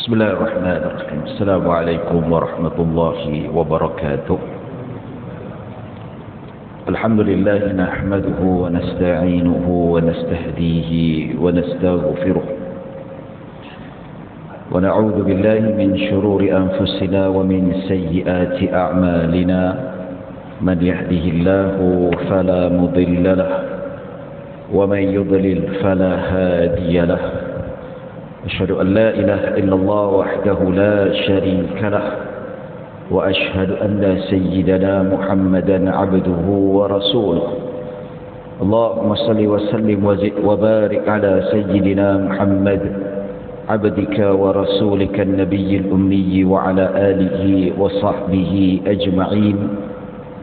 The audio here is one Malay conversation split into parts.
بسم الله الرحمن الرحيم. السلام عليكم ورحمة الله وبركاته. الحمد لله نحمده ونستعينه ونستهديه ونستغفره ونعوذ بالله من شرور أنفسنا ومن سيئات أعمالنا. من يهده الله فلا مضل له ومن يضلل فلا هادي له. أشهد أن لا إله إلا الله وحده لا شريك له وأشهد أن سيدنا محمدا عبده ورسوله. اللهم صل وسلم وبارك على سيدنا محمد عبدك ورسولك النبي الأمي وعلى آله وصحبه أجمعين.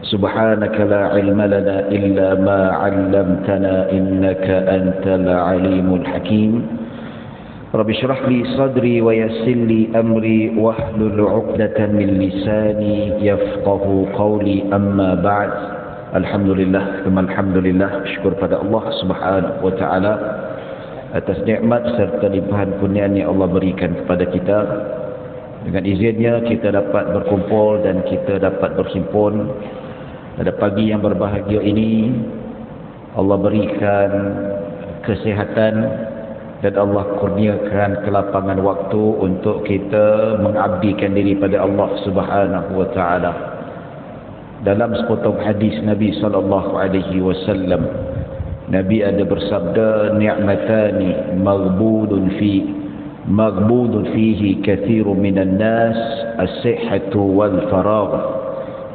سبحانك لا علم لنا إلا ما علمتنا إنك أنت العليم الحكيم. رب اشرح لي صدري ويسر لي أمري واحلل عقدة من لساني يفقه قولي. أما بعد. Alhamdulillah, alhamdulillah, syukur pada Allah Subhanahu wa taala atas nikmat serta limpahan kurniaan yang Allah berikan kepada kita. Dengan izinnya kita dapat berkumpul dan kita dapat berhimpun pada pagi yang berbahagia ini. Allah berikan kesihatan dan Allah kurniakan kelapangan waktu untuk kita mengabdikan diri pada Allah Subhanahu wa taala. Dalam sepotong hadis Nabi sallallahu alaihi wasallam, Nabi ada bersabda, ni'matani maghbudun fihi kathirun minan nas, as-sihhatu wal faragh.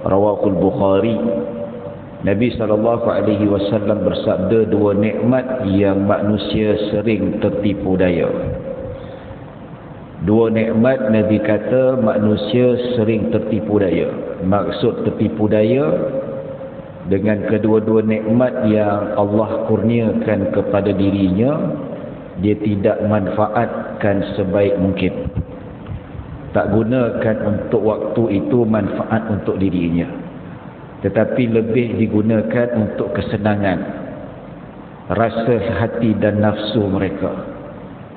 Rawahu al-Bukhari. Nabi SAW bersabda, dua nikmat yang manusia sering tertipu daya. Dua nikmat Nabi kata manusia sering tertipu daya. Maksud tertipu daya dengan kedua-dua nikmat yang Allah kurniakan kepada dirinya, dia tidak manfaatkan sebaik mungkin. Tak gunakan untuk waktu itu manfaat untuk dirinya, tetapi lebih digunakan untuk kesenangan rasa hati dan nafsu mereka,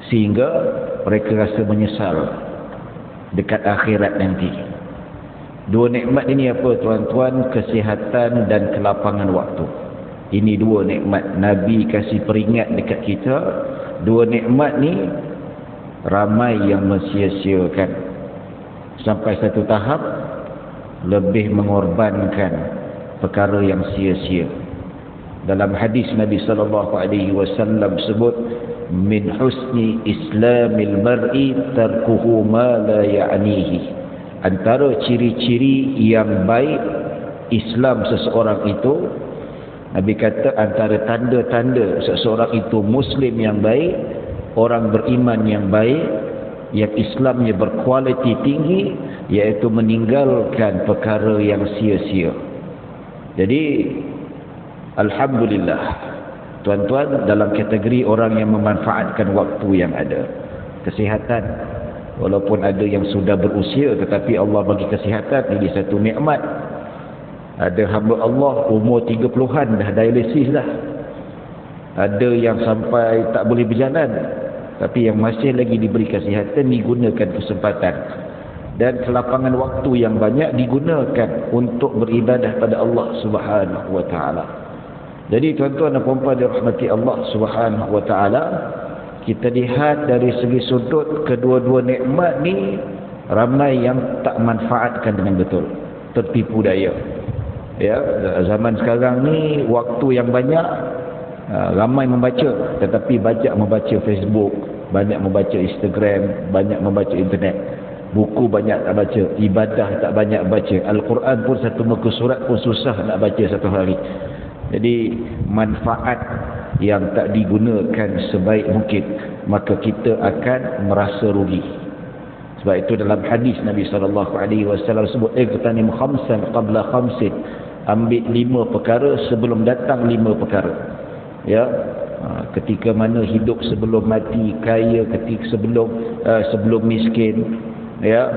sehingga mereka rasa menyesal dekat akhirat nanti. Dua nikmat ini apa tuan-tuan? Kesihatan dan kelapangan waktu. Ini dua nikmat Nabi kasih peringat dekat kita. Dua nikmat ni ramai yang mensia-siakan, sampai satu tahap lebih mengorbankan perkara yang sia-sia. Dalam hadis Nabi sallallahu alaihi wasallam sebut, min husni islamil mar'i tarkuhu ma la ya'nihi. Antara ciri-ciri yang baik Islam seseorang itu, Nabi kata antara tanda-tanda seseorang itu Muslim yang baik, orang beriman yang baik, yang Islamnya berkualiti tinggi, iaitu meninggalkan perkara yang sia-sia. Jadi alhamdulillah tuan-tuan, dalam kategori orang yang memanfaatkan waktu yang ada. Kesihatan, walaupun ada yang sudah berusia tetapi Allah bagi kesihatan, ini satu nikmat. Ada hamba Allah umur 30-an dah dialisis dah. Ada yang sampai tak boleh berjalan, tapi yang masih lagi diberi kesihatan, digunakan kesempatan dan kelapangan waktu yang banyak digunakan untuk beribadah pada Allah Subhanahu wa taala. Jadi tuan-tuan dan puan-puan dirahmati Allah Subhanahu wa taala, kita lihat dari segi sudut kedua-dua nikmat ni, ramai yang tak manfaatkan dengan betul, tertipu daya. Ya, zaman sekarang ni waktu yang banyak, ramai membaca, tetapi banyak membaca Facebook, banyak membaca Instagram, banyak membaca internet. Buku banyak tak baca, ibadah tak banyak baca, Al-Quran pun satu muka surat pun susah nak baca satu hari. Jadi manfaat yang tak digunakan sebaik mungkin, maka kita akan merasa rugi. Sebab itu dalam hadis Nabi SAW sebut, iqtanim khamsan qabla khamsin, ambil 5 perkara sebelum datang 5 perkara. Ya, ketika mana hidup sebelum mati, kaya ketika sebelum miskin, ya,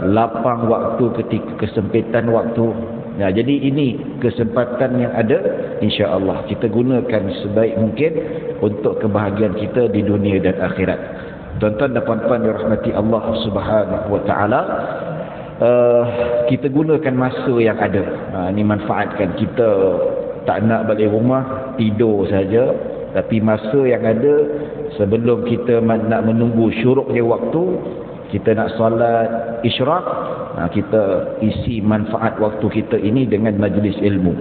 lapang waktu ketika kesempitan waktu. Nah, jadi ini kesempatan yang ada, insya-Allah kita gunakan sebaik mungkin untuk kebahagiaan kita di dunia dan akhirat. Tuan-tuan dan puan-puan dirahmati Allah Subhanahu wa taala, kita gunakan masa yang ada. Ini manfaatkan. Kita tak nak balik rumah tidur saja, tapi masa yang ada sebelum kita nak menunggu syuruknya waktu, kita nak solat isyraq, kita isi manfaat waktu kita ini dengan majlis ilmu.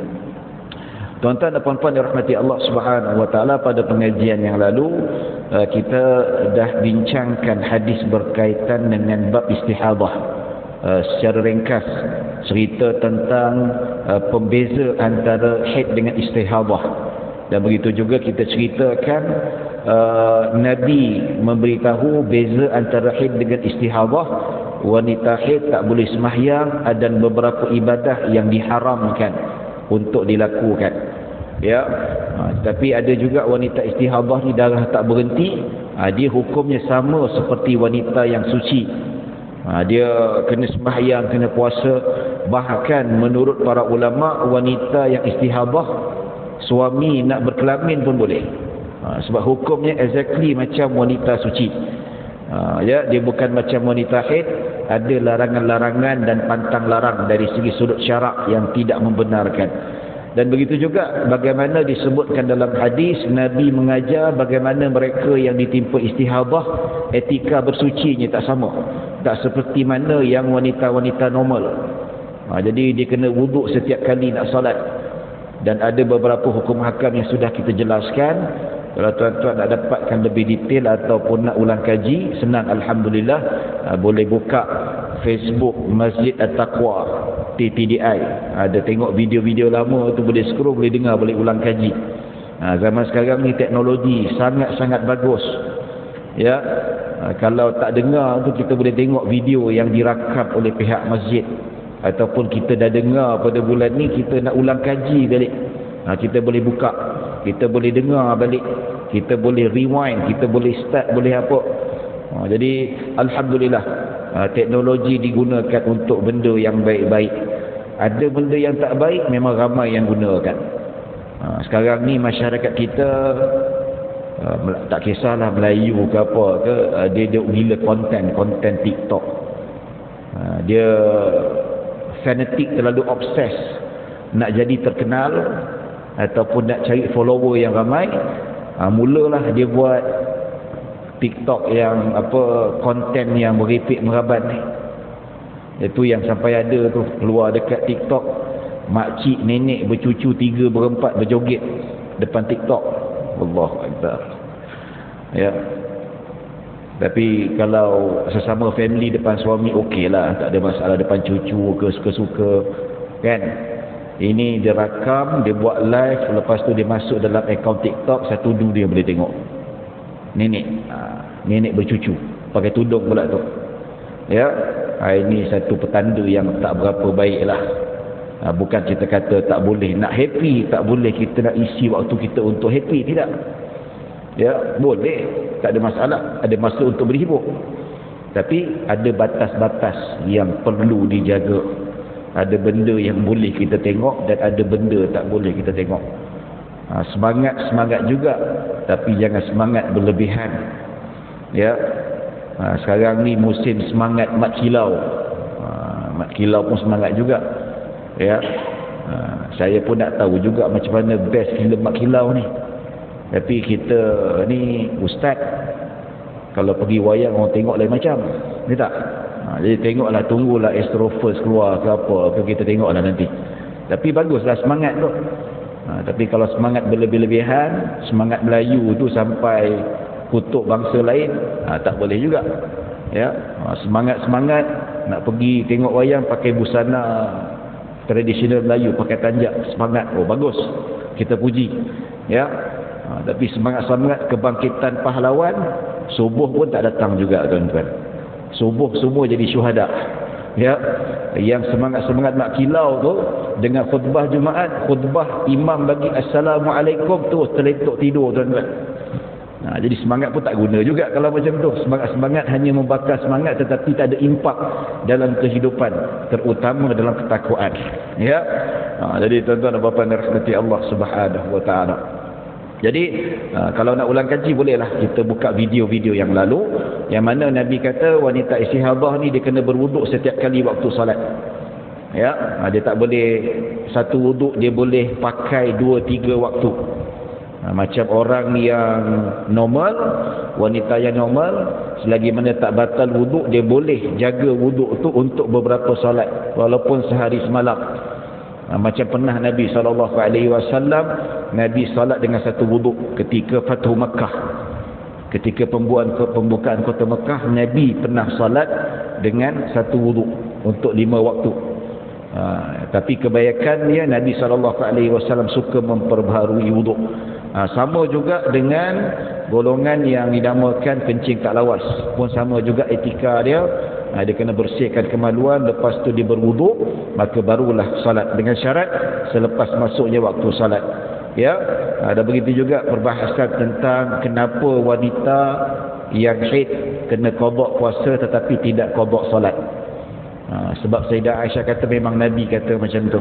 Tuan-tuan dan puan-puan dirahmati Allah Subhanahu wa taala, pada pengajian yang lalu kita dah bincangkan hadis berkaitan dengan bab istihadah. Secara ringkas cerita tentang pembeza antara haid dengan istihadah, dan begitu juga kita ceritakan Nabi memberitahu beza antara haid dengan istihadah. Wanita haid tak boleh sembahyang dan beberapa ibadah yang diharamkan untuk dilakukan, ya. Tapi ada juga wanita istihadah ni darah tak berhenti, dia hukumnya sama seperti wanita yang suci. Dia kena sembahyang, kena puasa. Bahkan menurut para ulama, wanita yang istihadah suami nak berkelamin pun boleh, sebab hukumnya exactly macam wanita suci. Ya, dia bukan macam wanita haid. Ada larangan-larangan dan pantang larang dari segi sudut syarak yang tidak membenarkan. Dan begitu juga bagaimana disebutkan dalam hadis, Nabi mengajar bagaimana mereka yang ditimpa istihadah etika bersucinya tak sama, tak seperti mana yang wanita-wanita normal. Jadi dia kena wuduk setiap kali nak solat. Dan ada beberapa hukum hakam yang sudah kita jelaskan. Kalau tuan-tuan nak dapatkan lebih detail ataupun nak ulang kaji, senang alhamdulillah, boleh buka Facebook Masjid At-Taqwa TPDI. Ada tengok video-video lama tu, boleh scroll, boleh dengar, boleh ulang kaji. Zaman sekarang ni teknologi sangat-sangat bagus. Ya, kalau tak dengar tu, kita boleh tengok video yang dirakam oleh pihak masjid, ataupun kita dah dengar pada bulan ni, kita nak ulang kaji balik, kita boleh buka, kita boleh dengar balik, kita boleh rewind, kita boleh start, boleh apa. Jadi alhamdulillah, teknologi digunakan untuk benda yang baik-baik. Ada benda yang tak baik, memang ramai yang gunakan. Sekarang ni masyarakat kita, tak kisahlah Melayu ke apa ke, dia gila konten TikTok. Dia fanatik, terlalu obses nak jadi terkenal ataupun nak cari follower yang ramai. Mulalah dia buat TikTok yang konten yang meripik meraban ni. Itu yang sampai ada tu keluar dekat TikTok, makcik nenek bercucu 3 berempat berjoget depan TikTok. Allahu Akbar. Ya. Tapi kalau sesama family depan suami okeylah, tak ada masalah. Depan cucu ke suka-suka kan. Ini dia rakam, dia buat live, lepas tu dia masuk dalam akaun TikTok, satu dia boleh tengok nenek bercucu pakai tudung pula tu. Ya, ini satu petanda yang tak berapa baiklah. Bukan kita kata tak boleh nak happy, tak boleh kita nak isi waktu kita untuk happy, tidak. Ya, boleh, tak ada masalah, ada masa untuk berhibur. Tapi ada batas-batas yang perlu dijaga. Ada benda yang boleh kita tengok dan ada benda tak boleh kita tengok. Semangat juga, tapi jangan semangat berlebihan. Ya. Sekarang ni musim semangat mat kilau. Mat kilau pun semangat juga. Ya. Saya pun nak tahu juga macam mana best filem mat kilau ni. Tapi kita ni ustaz, kalau pergi wayang orang tengok lain macam. Ni tak? Jadi tengoklah, tunggulah Astro First keluar ke apa ke, kita tengoklah nanti. Tapi baguslah semangat tu. Tapi kalau semangat berlebih-lebihan, semangat Melayu tu sampai kutuk bangsa lain, tak boleh juga. Ya, semangat-semangat nak pergi tengok wayang pakai busana tradisional Melayu, pakai tanjak, semangat. Oh bagus, kita puji. Ya. Tapi semangat-semangat kebangkitan pahlawan, subuh pun tak datang juga tuan-tuan. Subuh semua jadi syuhada. Ya, yang semangat-semangat nak kilau tu dengan khutbah Jumaat, khutbah imam bagi assalamualaikum tu terletak tidur tuan-tuan. Jadi semangat pun tak guna juga kalau macam tu. Semangat-semangat hanya membakar semangat tetapi tak ada impak dalam kehidupan, terutama dalam ketakwaan. Ya. Jadi tuan-tuan dan puan-puan rahmati Allah Subhanahu wa taala. Jadi kalau nak ulang kaji bolehlah kita buka video-video yang lalu yang mana Nabi kata wanita istihadah ni dia kena berwuduk setiap kali waktu solat. Ya, dia tak boleh satu wuduk, dia boleh pakai 2-3 waktu. Macam orang yang normal, wanita yang normal, selagi mana tak batal wuduk, dia boleh jaga wuduk tu untuk beberapa solat walaupun sehari semalam. Macam pernah Nabi SAW, Nabi salat dengan satu wuduk ketika Fathu Makkah. Ketika pembukaan kota Makkah, Nabi pernah salat dengan satu wuduk untuk 5 waktu. Tapi kebanyakannya Nabi SAW suka memperbaharui wuduk. Sama juga dengan golongan yang dinamakan kencing tak lawas, pun sama juga etika dia. Dia kena bersihkan kemaluan, lepas tu dia berwuduk, maka barulah salat, dengan syarat selepas masuknya waktu salat. Ya, ada begitu juga perbahasan tentang kenapa wanita yang haid kena qada puasa tetapi tidak qada salat. Sebab Sayyidah Aisyah kata memang Nabi kata macam tu.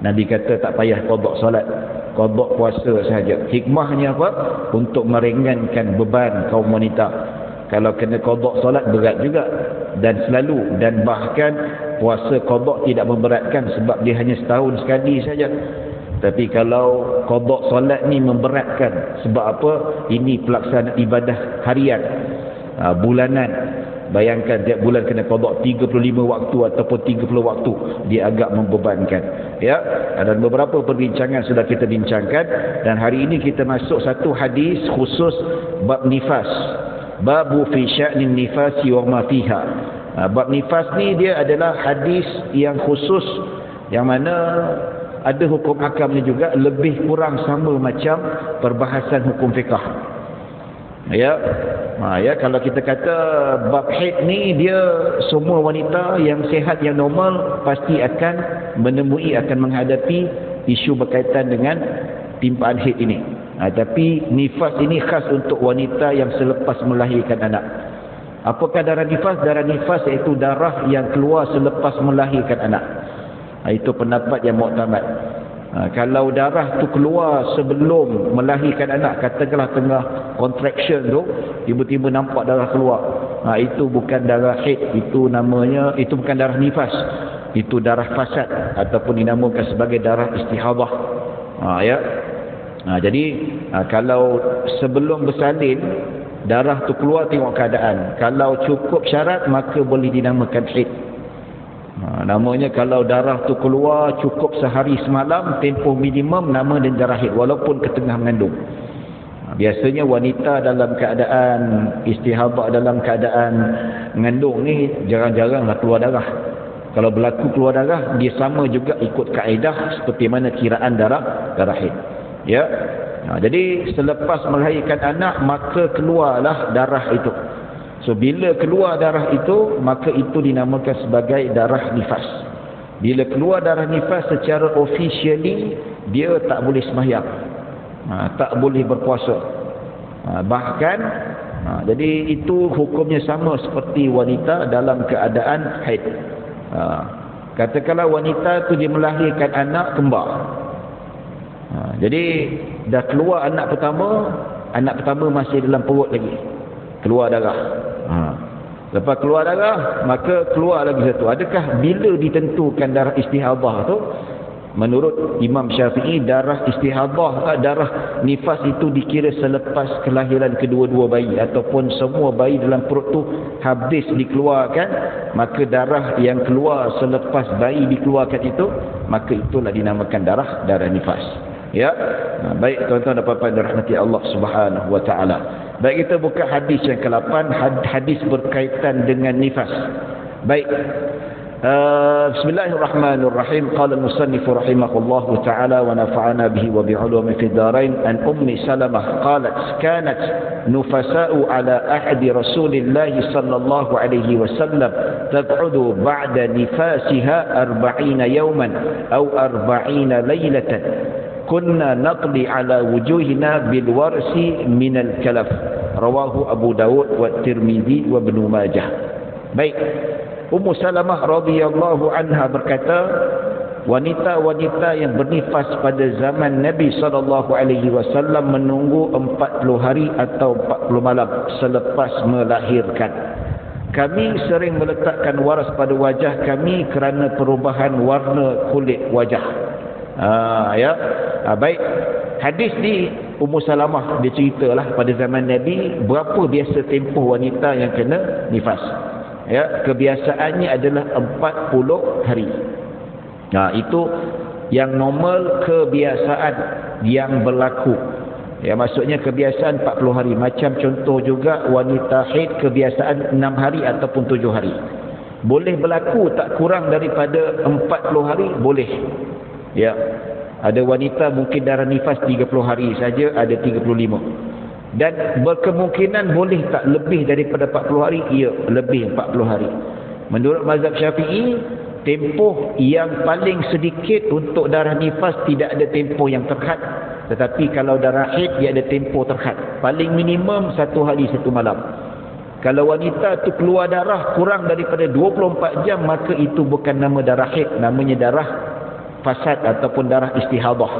Nabi kata tak payah qada salat, qada puasa sahaja. Hikmahnya apa? Untuk meringankan beban kaum wanita. Kalau kena qada solat berat juga, dan selalu, dan bahkan puasa qada tidak memberatkan sebab dia hanya setahun sekali saja. Tapi kalau qada solat ni memberatkan, sebab apa? Ini pelaksanaan ibadah harian, bulanan. Bayangkan tiap bulan kena qada 35 waktu ataupun 30 waktu, dia agak membebankan. Ya, dan beberapa perbincangan sudah kita bincangkan, dan hari ini kita masuk satu hadis khusus bab nifas. Babu fi sya'nin nifasi wa ma fiha. Bab nifas ni dia adalah hadis yang khusus, yang mana ada hukum akamnya juga, lebih kurang sama macam perbahasan hukum fiqah. Ya. Ya, kalau kita kata bab haid ni, dia semua wanita yang sihat, yang normal pasti akan menemui, akan menghadapi isu berkaitan dengan timpaan haid ini. Tapi nifas ini khas untuk wanita yang selepas melahirkan anak. Apakah darah nifas? Darah nifas iaitu darah yang keluar selepas melahirkan anak. Itu pendapat yang muktamad. Kalau darah tu keluar sebelum melahirkan anak, katakanlah tengah contraction tu, tiba-tiba nampak darah keluar, itu bukan darah haid, itu namanya, itu bukan darah nifas, itu darah fasad ataupun dinamakan sebagai darah istihadah. Ya. Jadi kalau sebelum bersalin darah tu keluar, tengok keadaan. Kalau cukup syarat maka boleh dinamakan haid. Namanya kalau darah tu keluar cukup sehari semalam, tempoh minimum, nama dan darah haid walaupun ketengah mengandung. Biasanya wanita dalam keadaan istihadah, dalam keadaan mengandung ni jarang-jaranglah keluar darah. Kalau berlaku keluar darah, dia sama juga ikut kaedah seperti mana kiraan darah haid. Ya. Jadi selepas melahirkan anak maka keluarlah darah itu. So bila keluar darah itu, maka itu dinamakan sebagai darah nifas. Bila keluar darah nifas secara officially, dia tak boleh sembahyang, tak boleh berpuasa, bahkan jadi itu hukumnya sama seperti wanita dalam keadaan haid. Katakanlah wanita tu dia melahirkan anak kembar. Jadi dah keluar anak pertama masih dalam perut lagi, keluar darah. Lepas keluar darah, maka keluar lagi satu. Adakah bila ditentukan darah istihadah tu? Menurut Imam Syafi'i, darah istihadah, darah nifas itu dikira selepas kelahiran kedua-dua bayi, ataupun semua bayi dalam perut tu habis dikeluarkan, maka darah yang keluar selepas bayi dikeluarkan itu, maka itulah dinamakan darah nifas. Ya. Baik tuan-tuan dan puan-puan dirahmati Allah Subhanahu wa taala. Baik, kita buka hadis yang ke-8, hadis berkaitan dengan nifas. Baik. Bismillahirrahmanirrahim. Qala al-musannif rahimahullahu taala wa nafa'ana bihi wa bi'ulumi fid darain, an ummi Salamah qalat kanat nufasa'u ala ahdi Rasulillah sallallahu alaihi wasallam tab'udu ba'da nifasiha 40 yawman aw 40 laylatan. Kunna naqdi ala wujuhina bil warsi minal kalaf. Rawahu Abu Dawud wa Tirmizi wa Ibnu Majah. Baik, Ummu Salamah radhiyallahu anha berkata, wanita-wanita yang bernifas pada zaman Nabi SAW menunggu 40 hari atau 40 malam selepas melahirkan. Kami sering meletakkan waras pada wajah kami kerana perubahan warna kulit wajah. Baik. Hadis di Ummu Salamah dia ceritalah pada zaman Nabi berapa biasa tempoh wanita yang kena nifas. Kebiasaannya adalah 40 hari. Itu yang normal, kebiasaan yang berlaku. Maksudnya kebiasaan 40 hari. Macam contoh juga wanita haid kebiasaan 6 hari ataupun 7 hari. Boleh berlaku tak kurang daripada 40 hari, boleh. Ada wanita mungkin darah nifas 30 hari saja, ada 35. Dan berkemungkinan boleh tak lebih daripada 40 hari? Ya, lebih 40 hari. Menurut mazhab Syafi'i, tempoh yang paling sedikit untuk darah nifas tidak ada tempoh yang terhad. Tetapi kalau darah haid dia ada tempoh terhad. Paling minimum 1 hari 1 malam. Kalau wanita tu keluar darah kurang daripada 24 jam, maka itu bukan nama darah haid, namanya darah fasad ataupun darah istihadah.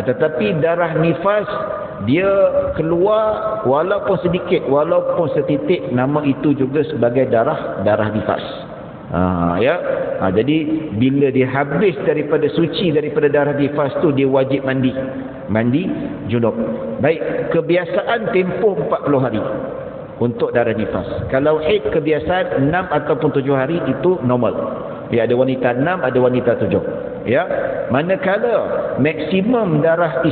Tetapi darah nifas dia keluar walaupun sedikit, walaupun setitik, nama itu juga sebagai darah nifas. Jadi bila dia habis daripada suci daripada darah nifas tu, dia wajib mandi junub. Baik, kebiasaan tempoh 40 hari untuk darah nifas. Kalau haid kebiasaan 6 ataupun 7 hari, itu normal. Ada wanita 6, ada wanita 7. Manakala maksimum darah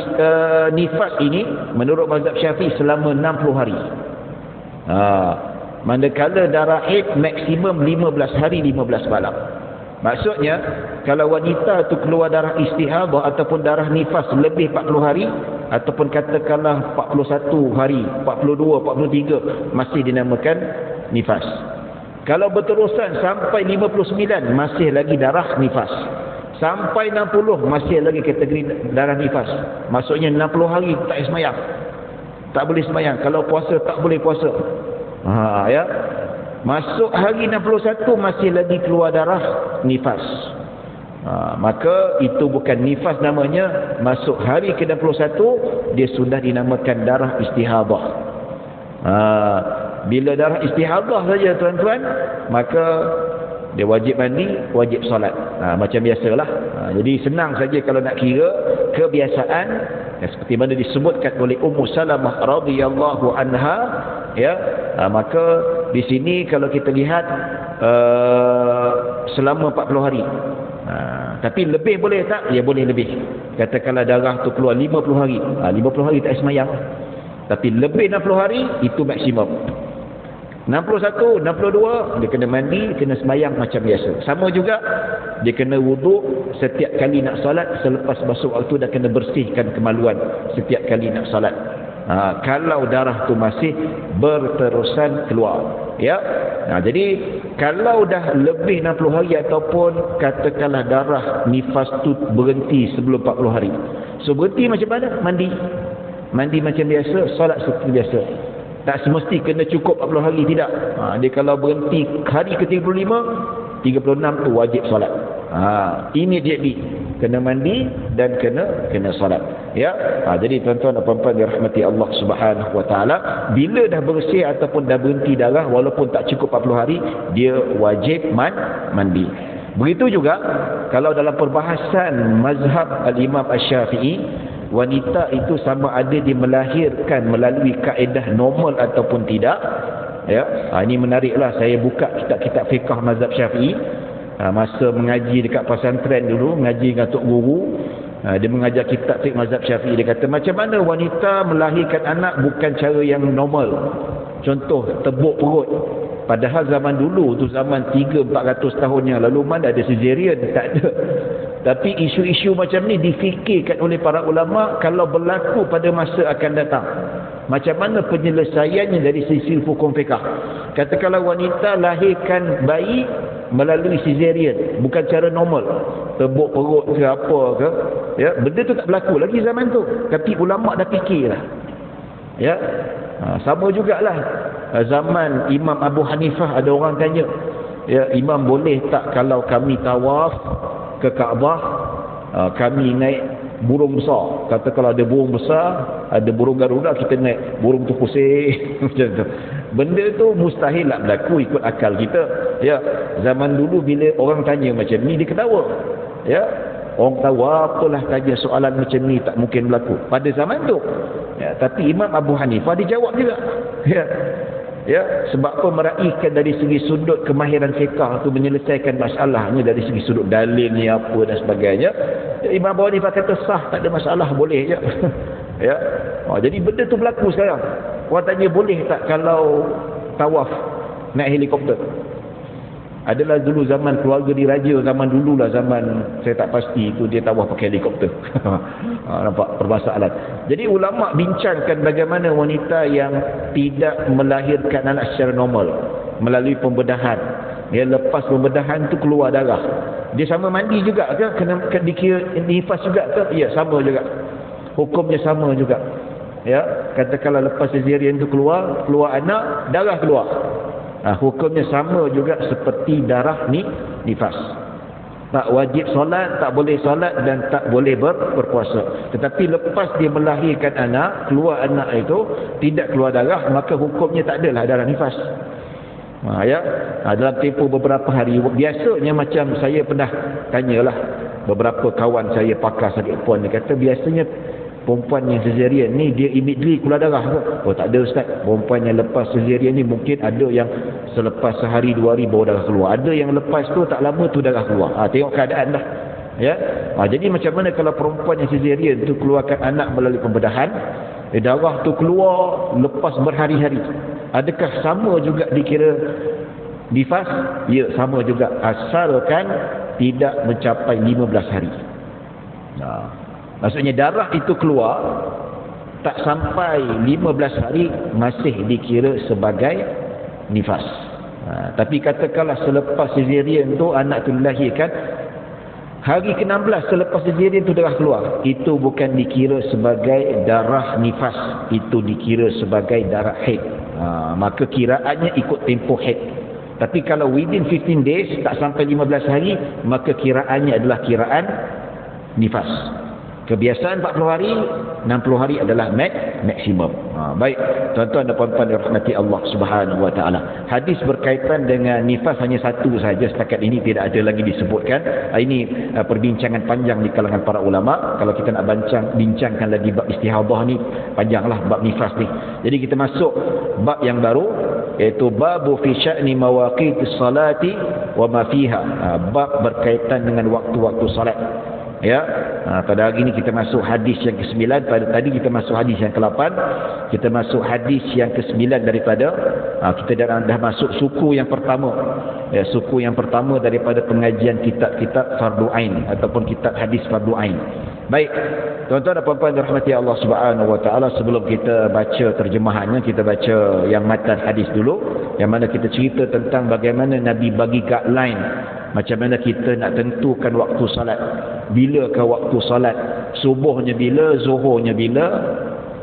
nifas ini menurut mazhab Syafi'i selama 60 hari. Manakala darah haid maksimum 15 hari 15 malam. Maksudnya kalau wanita tu keluar darah istihadah ataupun darah nifas lebih 40 hari ataupun katakanlah 41 hari, 42, 43, masih dinamakan nifas. Kalau berterusan sampai 59 masih lagi darah nifas. Sampai 60 masih lagi kategori darah nifas. Maksudnya 60 hari tak sembahyang. Tak boleh sembahyang. Kalau puasa tak boleh puasa. Masuk hari 61 masih lagi keluar darah nifas. Maka itu bukan nifas namanya. Masuk hari ke-61 dia sudah dinamakan darah istihadah. Bila darah istihadah saja tuan-tuan, maka dia wajib mandi, wajib solat. Macam biasalah. Jadi senang saja kalau nak kira kebiasaan seperti mana disebutkan oleh Ummu Salamah radhiyallahu anha. Maka di sini kalau kita lihat selama 40 hari. Tapi lebih boleh tak? Ya boleh lebih. Katakanlah darah tu keluar 50 hari. 50 hari tak sembahyang. Tapi lebih 60 hari itu maksimum. 61, 62 dia kena mandi, kena sembahyang macam biasa. Sama juga dia kena wuduk setiap kali nak solat. Selepas masuk waktu dah kena bersihkan kemaluan setiap kali nak solat. Kalau darah tu masih berterusan keluar. Jadi kalau dah lebih 60 hari ataupun katakanlah darah nifas tu berhenti sebelum 40 hari. So berhenti macam mana? Mandi macam biasa, solat seperti biasa. Tak semesti kena cukup 40 hari, tidak. Dia kalau berhenti hari ke-35, 36 tu wajib solat. Immediately kena mandi dan kena solat. Jadi tuan-tuan dan puan-puan dirahmati Allah Subhanahu wa taala, bila dah bersih ataupun dah berhenti darah walaupun tak cukup 40 hari, dia wajib mandi. Begitu juga kalau dalam perbahasan mazhab al-Imam Asy-Syafi'i, wanita itu sama ada dia melahirkan melalui kaedah normal ataupun tidak. Ini menariklah, saya buka kitab-kitab fiqh mazhab Syafi'i. Masa mengaji dekat pesantren dulu, mengaji dengan tok guru, dia mengajar kitab fiqh mazhab Syafi'i. Dia kata macam mana wanita melahirkan anak bukan cara yang normal. Contoh, tebuk perut. Padahal zaman dulu tu zaman 300-400 tahun yang lalu mana ada cesarean, tak ada. Tapi isu-isu macam ni difikirkan oleh para ulama kalau berlaku pada masa akan datang. Macam mana penyelesaiannya dari sisi hukum fiqh. Katakanlah wanita lahirkan bayi melalui cesarean, bukan cara normal. Tebuk perut ke apa ke. Benda tu tak berlaku lagi zaman tu. Tapi ulama dah fikirlah. Sama jugalah zaman Imam Abu Hanifah, ada orang tanya, Imam boleh tak kalau kami tawaf ke Kaabah, kami naik burung besar. Kata kalau ada burung besar, ada burung Garuda, kita naik burung tu pusing macam tu. Benda tu mustahil nak berlaku ikut akal kita. Ya, zaman dulu bila orang tanya macam ni, dia ketawa. Ya, orang tahu apalah tanya soalan macam ni, tak mungkin berlaku pada zaman tu. Ya, tapi Imam Abu Hanifah dijawab juga. Ya. Ya, sebab apa meraihkan dari segi sudut kemahiran fiqh tu, menyelesaikan masalahnya dari segi sudut dalilnya apa dan sebagainya. Ya, Imam Abu Hanifah kata sah, tak ada masalah, boleh je. Ya. Jadi benda tu berlaku sekarang. Orang tanya boleh tak kalau tawaf naik helikopter? Adalah dulu zaman keluarga diraja, zaman dululah, zaman saya tak pasti itu dia tawaf pakai helikopter. Nampak permasalahan. Jadi ulama bincangkan bagaimana wanita yang tidak melahirkan anak secara normal melalui pembedahan. Dia lepas pembedahan tu keluar darah. Dia sama mandi juga ke? Kena dikira nifas juga ke? Ya, sama juga. Hukumnya sama juga. Ya, katakanlah lepas cesarean tu keluar anak, darah keluar. Hukumnya sama juga seperti darah nifas. Tak wajib solat, tak boleh solat dan tak boleh berpuasa. Tetapi lepas dia melahirkan anak, keluar anak itu tidak keluar darah, maka hukumnya tak adalah darah nifas. Ya, dalam tempoh beberapa hari. Biasanya macam saya pernah tanyalah beberapa kawan saya pakar sakit puan, dia kata biasanya perempuan yang cesarean ni dia immediately keluar darah ke? Oh, tak ada ustaz. Perempuan yang lepas cesarean ni mungkin ada yang selepas sehari dua hari baru darah keluar. Ada yang lepas tu tak lama tu darah keluar. Tengok keadaan dah. Ya. Jadi macam mana kalau perempuan yang cesarean tu keluarkan anak melalui pembedahan, darah tu keluar lepas berhari-hari. Adakah sama juga dikira nifas? Ya, sama juga. Asalkan tidak mencapai 15 hari. Maksudnya darah itu keluar tak sampai 15 hari masih dikira sebagai nifas. Tapi katakanlah selepas cesarean tu anak tu dilahirkan, hari ke-16 selepas cesarean tu darah keluar, itu bukan dikira sebagai darah nifas, itu dikira sebagai darah haid. Maka kiraannya ikut tempoh haid. Tapi kalau within 15 days tak sampai 15 hari, maka kiraannya adalah kiraan nifas. Kebiasaan 40 hari, 60 hari adalah maksimum. Baik, tuan-tuan dan puan-puan dirahmati Allah Subhanahu wa taala. Hadis berkaitan dengan nifas hanya satu saja setakat ini, tidak ada lagi disebutkan. Ini perbincangan panjang di kalangan para ulama. Kalau kita nak bincangkan lagi bab istihadah ni, panjanglah bab nifas ni. Jadi kita masuk bab yang baru, iaitu babu fi sya'ni mawaqitis salati wa ma fiha. Bab berkaitan dengan waktu-waktu salat. Ya, pada hari ini kita masuk hadis yang ke-9. Pada tadi kita masuk hadis yang ke-8. Kita masuk hadis yang ke-9 daripada kita dah masuk suku yang pertama. Ya, suku yang pertama daripada pengajian kitab-kitab fardu ain ataupun kitab hadis fardu ain. Baik, tuan-tuan dan puan-puan dirahmati Allah Subhanahu wa taala, sebelum kita baca terjemahannya, kita baca yang matan hadis dulu, yang mana kita cerita tentang bagaimana Nabi bagi guideline macam mana kita nak tentukan waktu salat. Bilakah waktu salat? Subuhnya bila, zuhurnya bila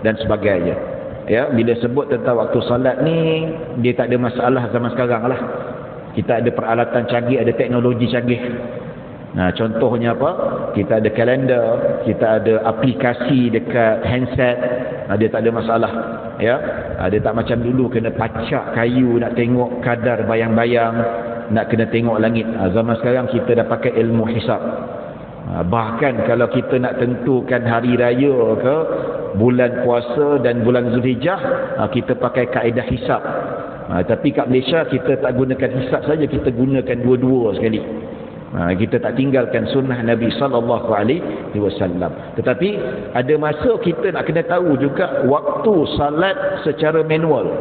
dan sebagainya. Ya, bila sebut tentang waktu salat ni, dia tak ada masalah zaman sekarang lah. Kita ada peralatan canggih, ada teknologi canggih. Contohnya apa? Kita ada kalender, kita ada aplikasi dekat handset. Dia tak ada masalah. Ya, dia tak macam dulu kena pacak kayu nak tengok kadar bayang-bayang, nak kena tengok langit. Zaman sekarang kita dah pakai ilmu hisab. Bahkan kalau kita nak tentukan hari raya ke, bulan puasa dan bulan Zulhijjah, kita pakai kaedah hisab. Tapi kat Malaysia kita tak gunakan hisab saja, kita gunakan dua-dua sekali. Kita tak tinggalkan sunnah Nabi sallallahu alaihi wasallam. Tetapi ada masa kita nak kena tahu juga waktu salat secara manual.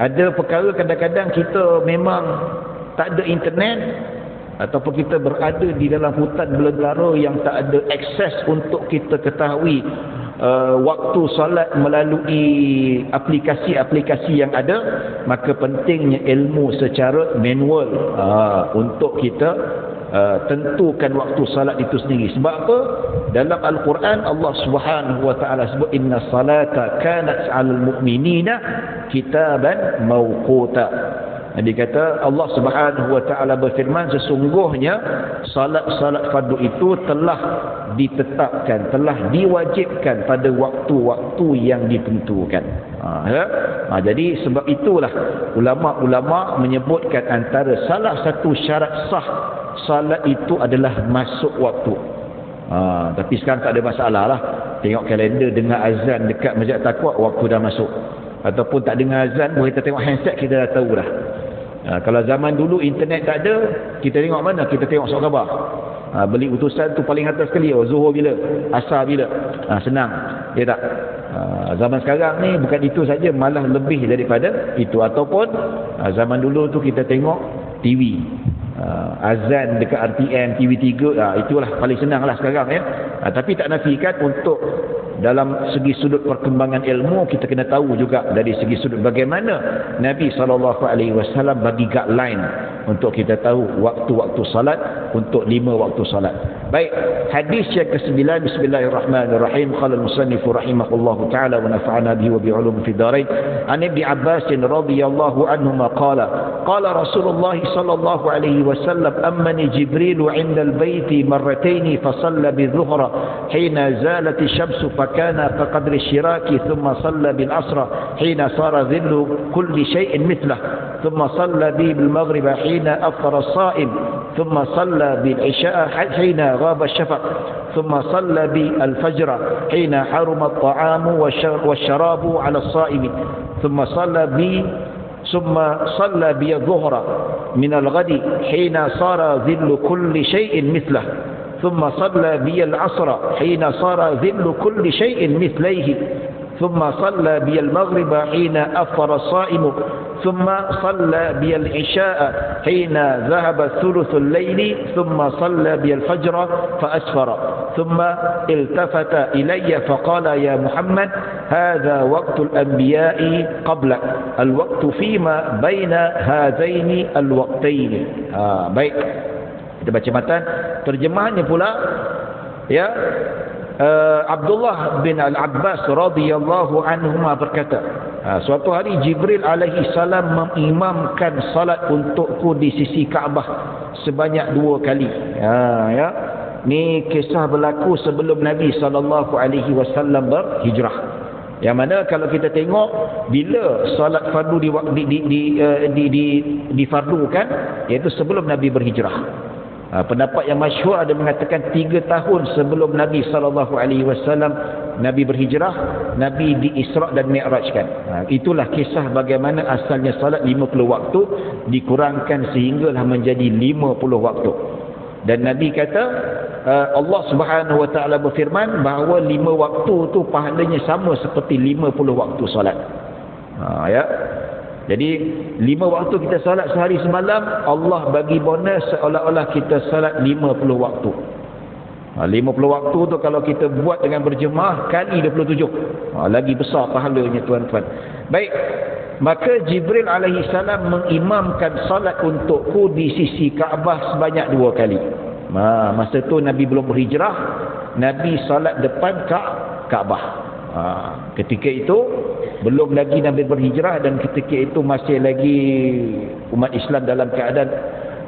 Ada perkara kadang-kadang kita memang tak ada internet, ataupun kita berada di dalam hutan belengara yang tak ada akses untuk kita ketahui waktu salat melalui aplikasi-aplikasi yang ada, maka pentingnya ilmu secara manual untuk kita tentukan waktu salat itu sendiri. Sebab apa? Dalam Al-Quran Allah Subhanahu wa taala sebut inna salata kanat 'alal mu'minina kitaban mawquta. Dia kata Allah Subhanahu wa taala berfirman, sesungguhnya salat fardu itu telah ditetapkan, telah diwajibkan pada waktu-waktu yang ditentukan. Jadi sebab itulah ulama-ulama menyebutkan antara salah satu syarat sah salat itu adalah masuk waktu. Tapi sekarang tak ada masalah lah. Tengok kalender, dengar azan dekat Masjid Taqwa, waktu dah masuk. Ataupun tak dengar azan pun kita tengok handset, kita dah tahu dah. Kalau zaman dulu internet tak ada, kita tengok mana? Kita tengok surat khabar. Beli utusan tu paling atas sekali, Zuhur bila, Asar bila. Senang, ya tak? Zaman sekarang ni bukan itu saja, malah lebih daripada itu. Ataupun zaman dulu tu kita tengok TV, azan dekat RTM, TV3, itulah paling senang lah sekarang ya. Tapi tak nafikan untuk dalam segi sudut perkembangan ilmu, kita kena tahu juga dari segi sudut bagaimana Nabi SAW bagi guideline untuk kita tahu waktu-waktu salat untuk 5 waktu salat. Baik, hadis yang ke-9, bismillahirrahmanirrahim. Qala al-musannif rahimahullahu ta'ala wa nafa'ana bihi wa bi'ulum fi dharain. An Ibn Abbas radhiyallahu anhuma qala qala Rasulullah sallallahu alaihi wasallam ammani Jibril 'inda al-bayt marratayn fa shalla bi-dhuhra hina zalat asy-syamsu فكان كقدر الشراك ثم صلى بالعصر حين صار ظل كل شيء مثله ثم صلى بالمغرب حين أفطر الصائم ثم صلى بالعشاء حين غاب الشفق ثم صلى بالفجر حين حرم الطعام والشراب على الصائم ثم صلى بالظهر من الغد حين صار ظل كل شيء مثله ثم صلى بي العصر حين صار ظل كل شيء مثليه ثم صلى بي المغرب حين أفطر الصائم ثم صلى بي العشاء حين ذهب ثلث الليل ثم صلى بي الفجر فأسفر ثم التفت إلي فقال يا محمد هذا وقت الأنبياء قبلك الوقت فيما بين هذين الوقتين. Baik, kita baca matan. Terjemahannya pula ya, Abdullah bin Al-Abbas radhiyallahu anhuma berkata, suatu hari Jibril alaihi salam mengimamkan salat untukku di sisi Kaabah sebanyak 2 kali. Ya, ni kisah berlaku sebelum Nabi sallallahu alaihi wasallam berhijrah. Yang mana kalau kita tengok bila salat fardu difardukan, iaitu sebelum Nabi berhijrah. Pendapat yang masyhur ada mengatakan 3 tahun sebelum Nabi SAW Nabi berhijrah, Nabi di-Isra' dan Mi'rajkan. Itulah kisah bagaimana asalnya salat 50 waktu dikurangkan sehinggalah menjadi 50 waktu. Dan Nabi kata, Allah Subhanahu wa taala berfirman bahawa 5 waktu tu pahalanya sama seperti 50 waktu salat. Ya. Jadi 5 waktu kita salat sehari semalam, Allah bagi bonus seolah-olah kita salat 50 waktu. 50 waktu tu kalau kita buat dengan berjemaah kali 27, lagi besar pahalanya tuan-tuan. Baik, maka Jibril alaihi salam mengimamkan salat untukku di sisi Kaabah sebanyak 2 kali. Masa tu Nabi belum berhijrah, Nabi salat depan Kaabah. Ketika itu belum lagi Nabi berhijrah, dan ketika itu masih lagi umat Islam dalam keadaan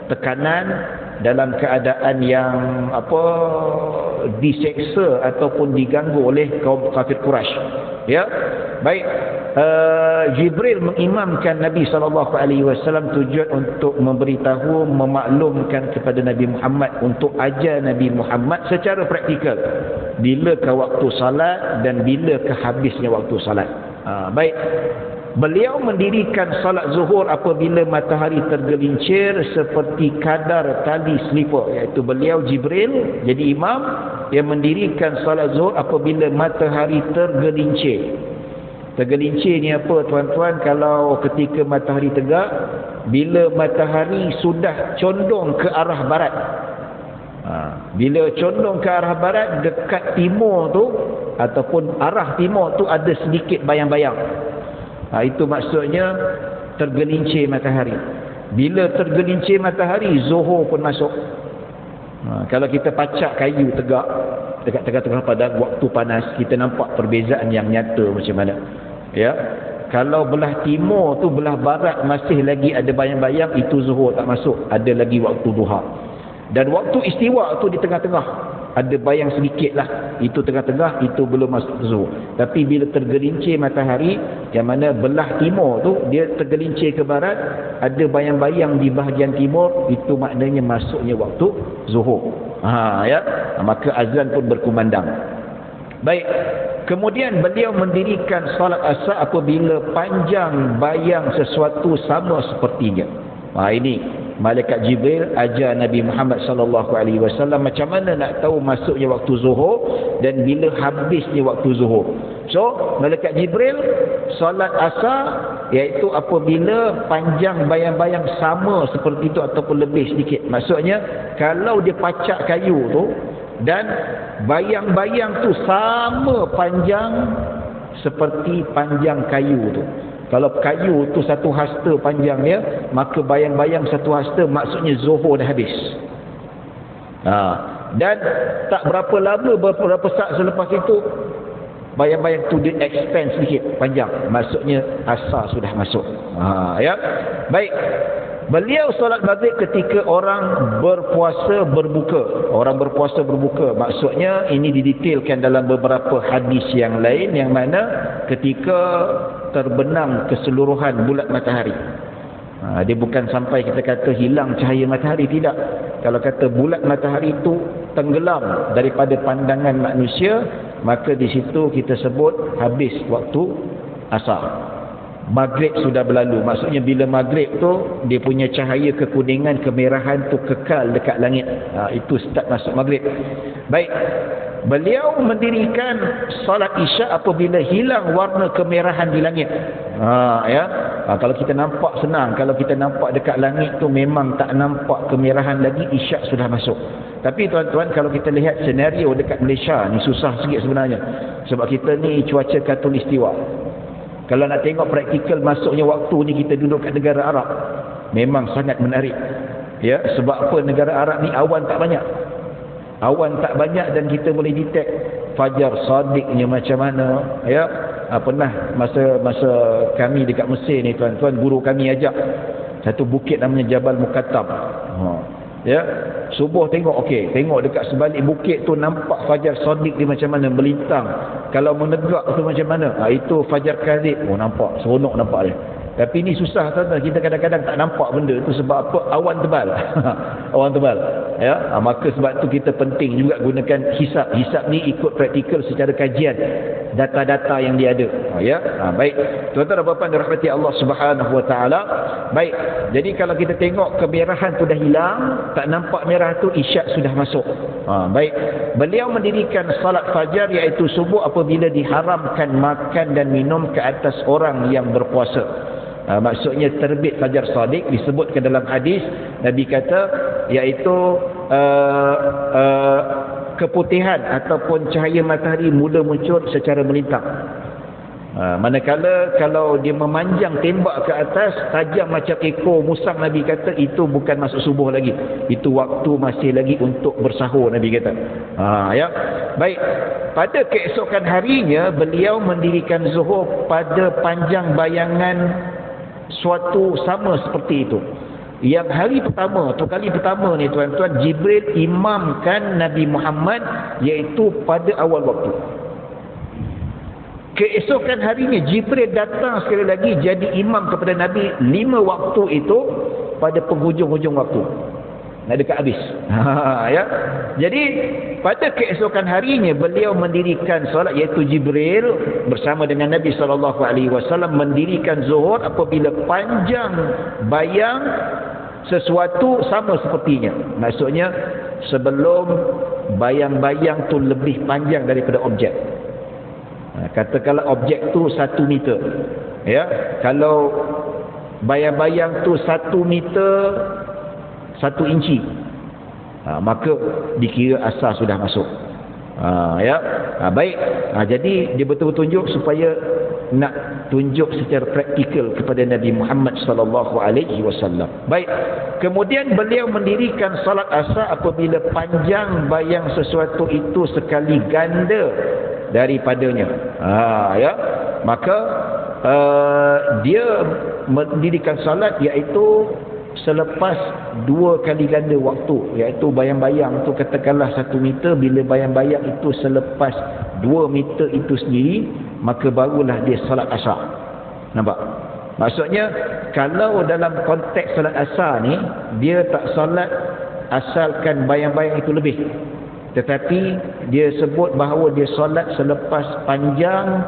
tekanan, dalam keadaan yang diseksa ataupun diganggu oleh kaum kafir Quraisy. Ya, baik. Jibril mengimamkan Nabi SAW tujuan untuk memberitahu, memaklumkan kepada Nabi Muhammad, untuk ajar Nabi Muhammad secara praktikal bilakah waktu salat dan bilakah habisnya waktu salat. Baik, beliau mendirikan salat zuhur apabila matahari tergelincir seperti kadar tali selipar, iaitu beliau Jibril jadi imam yang mendirikan salat zuhur apabila matahari tergelincir. Tergelincir ni apa tuan-tuan? Kalau ketika matahari tegak, bila matahari sudah condong ke arah barat, bila condong ke arah barat, dekat timur tu ataupun arah timur tu ada sedikit bayang-bayang, itu maksudnya tergelincir matahari. Bila tergelincir matahari, zuhur pun masuk. Kalau kita pacak kayu tegak dekat tengah-tengah pada waktu panas, kita nampak perbezaan yang nyata macam mana. Ya, Kalau belah timur tu, belah barat masih lagi ada bayang-bayang, itu zuhur tak masuk, ada lagi waktu duha. Dan waktu istiwa tu di tengah-tengah, ada bayang sedikit lah, itu tengah-tengah, itu belum masuk zuhur. Tapi bila tergelincir matahari, yang mana belah timur tu dia tergelincir ke barat, ada bayang-bayang di bahagian timur, itu maknanya masuknya waktu zuhur. Maka azan pun berkumandang. Baik, kemudian beliau mendirikan salat asar apabila panjang bayang sesuatu sama sepertinya. Ini malaikat Jibril ajar Nabi Muhammad sallallahu alaihi wasallam macam mana nak tahu masuknya waktu zuhur dan bila habisnya waktu zuhur. So, malaikat Jibril salat asar iaitu apabila panjang bayang-bayang sama seperti itu ataupun lebih sedikit. Maksudnya kalau dia pacak kayu tu dan bayang-bayang tu sama panjang seperti panjang kayu tu. Kalau kayu tu satu hasta panjangnya, maka bayang-bayang satu hasta, maksudnya zuhur dah habis. Dan tak berapa lama, beberapa saat selepas itu, bayang-bayang tu dia expand sedikit panjang, maksudnya asar sudah masuk. Baik. Beliau solat maghrib ketika orang berpuasa berbuka. Orang berpuasa berbuka, maksudnya ini didetailkan dalam beberapa hadis yang lain, yang mana ketika terbenam keseluruhan bulat matahari. Dia bukan sampai kita kata hilang cahaya matahari, tidak. Kalau kata bulat matahari itu tenggelam daripada pandangan manusia, maka di situ kita sebut habis waktu asar. Maghrib sudah berlalu. Maksudnya bila maghrib tu dia punya cahaya kekuningan, kemerahan tu kekal dekat langit. Itu start masuk maghrib. Baik. Beliau mendirikan salat isyak apabila hilang warna kemerahan di langit. Kalau kita nampak senang, kalau kita nampak dekat langit tu memang tak nampak kemerahan lagi, isyak sudah masuk. Tapi tuan-tuan, kalau kita lihat senario dekat Malaysia ni susah sikit sebenarnya. Sebab kita ni cuaca khatulistiwa. Kalau nak tengok praktikal masuknya waktu ni, kita duduk kat negara Arab, memang sangat menarik. Ya, sebab apa? Negara Arab ni awan tak banyak. Awan tak banyak dan kita boleh detect fajar sadiknya macam mana. Ya, pernah masa kami dekat Mesir ni tuan-tuan, guru kami ajak satu bukit namanya Jabal Muqattab. Ya, subuh tengok okey, tengok dekat sebalik bukit tu nampak fajar shadiq dia macam mana melintang. Kalau menegak tu macam mana? Itu fajar kadhib. Nampak seronok nampak dia. Tapi ni susah tuan-tuan, kita kadang-kadang tak nampak benda tu sebab apa? Awan tebal. Awan tebal. Ya, maka sebab tu kita penting juga gunakan hisap. Hisap ni ikut praktikal secara kajian data-data yang dia ada. Ya. Baik. Tuan-tuan dan puan-puan dirahmati Allah Subhanahu wa taala. Baik. Jadi kalau kita tengok kemerahan tu dah hilang, tak nampak merah tu, isyak sudah masuk. Baik. Beliau mendirikan salat fajar iaitu subuh apabila diharamkan makan dan minum ke atas orang yang berpuasa. Maksudnya terbit fajar shadiq, disebutkan dalam hadis Nabi kata iaitu keputihan ataupun cahaya matahari mula muncul secara melintang. Manakala kalau dia memanjang tembak ke atas tajam macam ekor musang, Nabi kata itu bukan masuk subuh lagi, itu waktu masih lagi untuk bersahur, Nabi kata. Ya. Baik, pada keesokan harinya beliau mendirikan zuhur pada panjang bayangan suatu sama seperti itu. Yang hari pertama atau kali pertama ni tuan-tuan, Jibril imamkan Nabi Muhammad iaitu pada awal waktu. Keesokan harinya Jibril datang sekali lagi jadi imam kepada Nabi 5 waktu itu pada penghujung-hujung waktu. Nak dekat habis. Ya. Jadi pada keesokan harinya beliau mendirikan solat iaitu Jibril bersama dengan Nabi SAW mendirikan zuhur apabila panjang bayang sesuatu sama sepertinya. Maksudnya sebelum bayang-bayang tu lebih panjang daripada objek. Katakanlah objek tu 1 meter. Ya, kalau bayang-bayang tu 1 meter 1 inci, maka dikira asar sudah masuk. Ya. Baik. Jadi dia betul-betul tunjuk supaya nak tunjuk secara praktikal kepada Nabi Muhammad sallallahu alaihi wasallam. Baik. Kemudian beliau mendirikan salat asar apabila panjang bayang sesuatu itu sekali ganda daripadanya. Ya. Maka dia mendirikan salat iaitu selepas 2 kali ganda waktu, iaitu bayang-bayang tu katakanlah 1 meter, bila bayang-bayang itu selepas 2 meter itu sendiri, maka barulah dia salat asar. Nampak? Maksudnya kalau dalam konteks salat asar ni, dia tak salat asalkan bayang-bayang itu lebih, tetapi dia sebut bahawa dia solat selepas panjang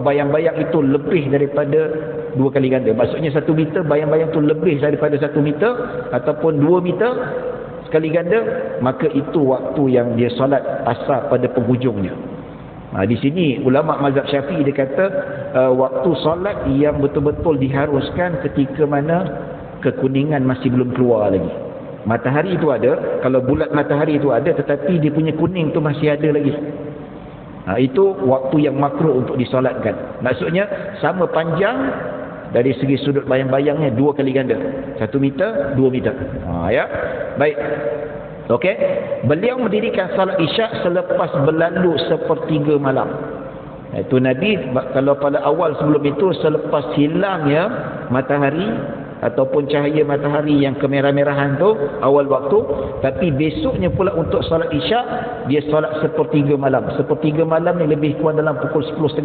bayang-bayang itu lebih daripada 2 kali ganda. Maksudnya 1 meter, bayang-bayang itu lebih daripada 1 meter ataupun 2 meter sekali ganda, maka itu waktu yang dia solat asar pada penghujungnya. Di sini ulama mazhab Syafi'i dia kata waktu solat yang betul-betul diharuskan ketika mana kekuningan masih belum keluar lagi. Matahari itu ada, kalau bulat matahari itu ada, tetapi dia punya kuning tu masih ada lagi. Itu waktu yang makruh untuk disolatkan. Maksudnya sama panjang dari segi sudut bayang-bayangnya 2 kali ganda. 1 meter, 2 meter. Ya. Baik. Okey. Beliau mendirikan salat Isyak selepas berlalu sepertiga malam. Itu Nabi kalau pada awal sebelum itu selepas hilangnya matahari ataupun cahaya matahari yang kemerah-merahan tu awal waktu, tapi besoknya pula untuk salat Isyak dia salat sepertiga malam. Sepertiga malam ni lebih kurang dalam pukul 10.30.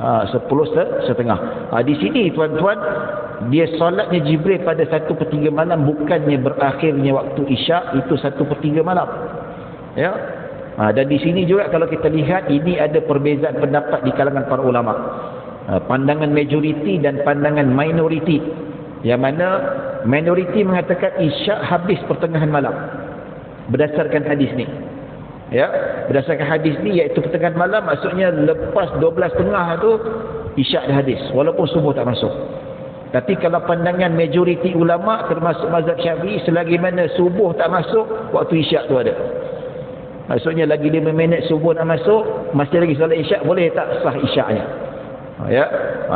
10.30. Di sini tuan-tuan, dia salatnya Jibril pada 1/3 malam, bukannya berakhirnya waktu Isyak itu 1/3 malam. Ya. Dan di sini juga kalau kita lihat ini ada perbezaan pendapat di kalangan para ulama. Pandangan majoriti dan pandangan minoriti. Yang mana minoriti mengatakan Isyak habis pertengahan malam berdasarkan hadis ni. Ya, berdasarkan hadis ni iaitu pertengahan malam, maksudnya lepas 12.30 tu Isyak dah habis walaupun subuh tak masuk. Tapi kalau pandangan majoriti ulama termasuk mazhab Syafi'i, selagi mana subuh tak masuk, waktu Isyak tu ada. Maksudnya lagi 5 minit subuh nak masuk, masih lagi solat Isyak, boleh tak sah Isyaknya? Ya.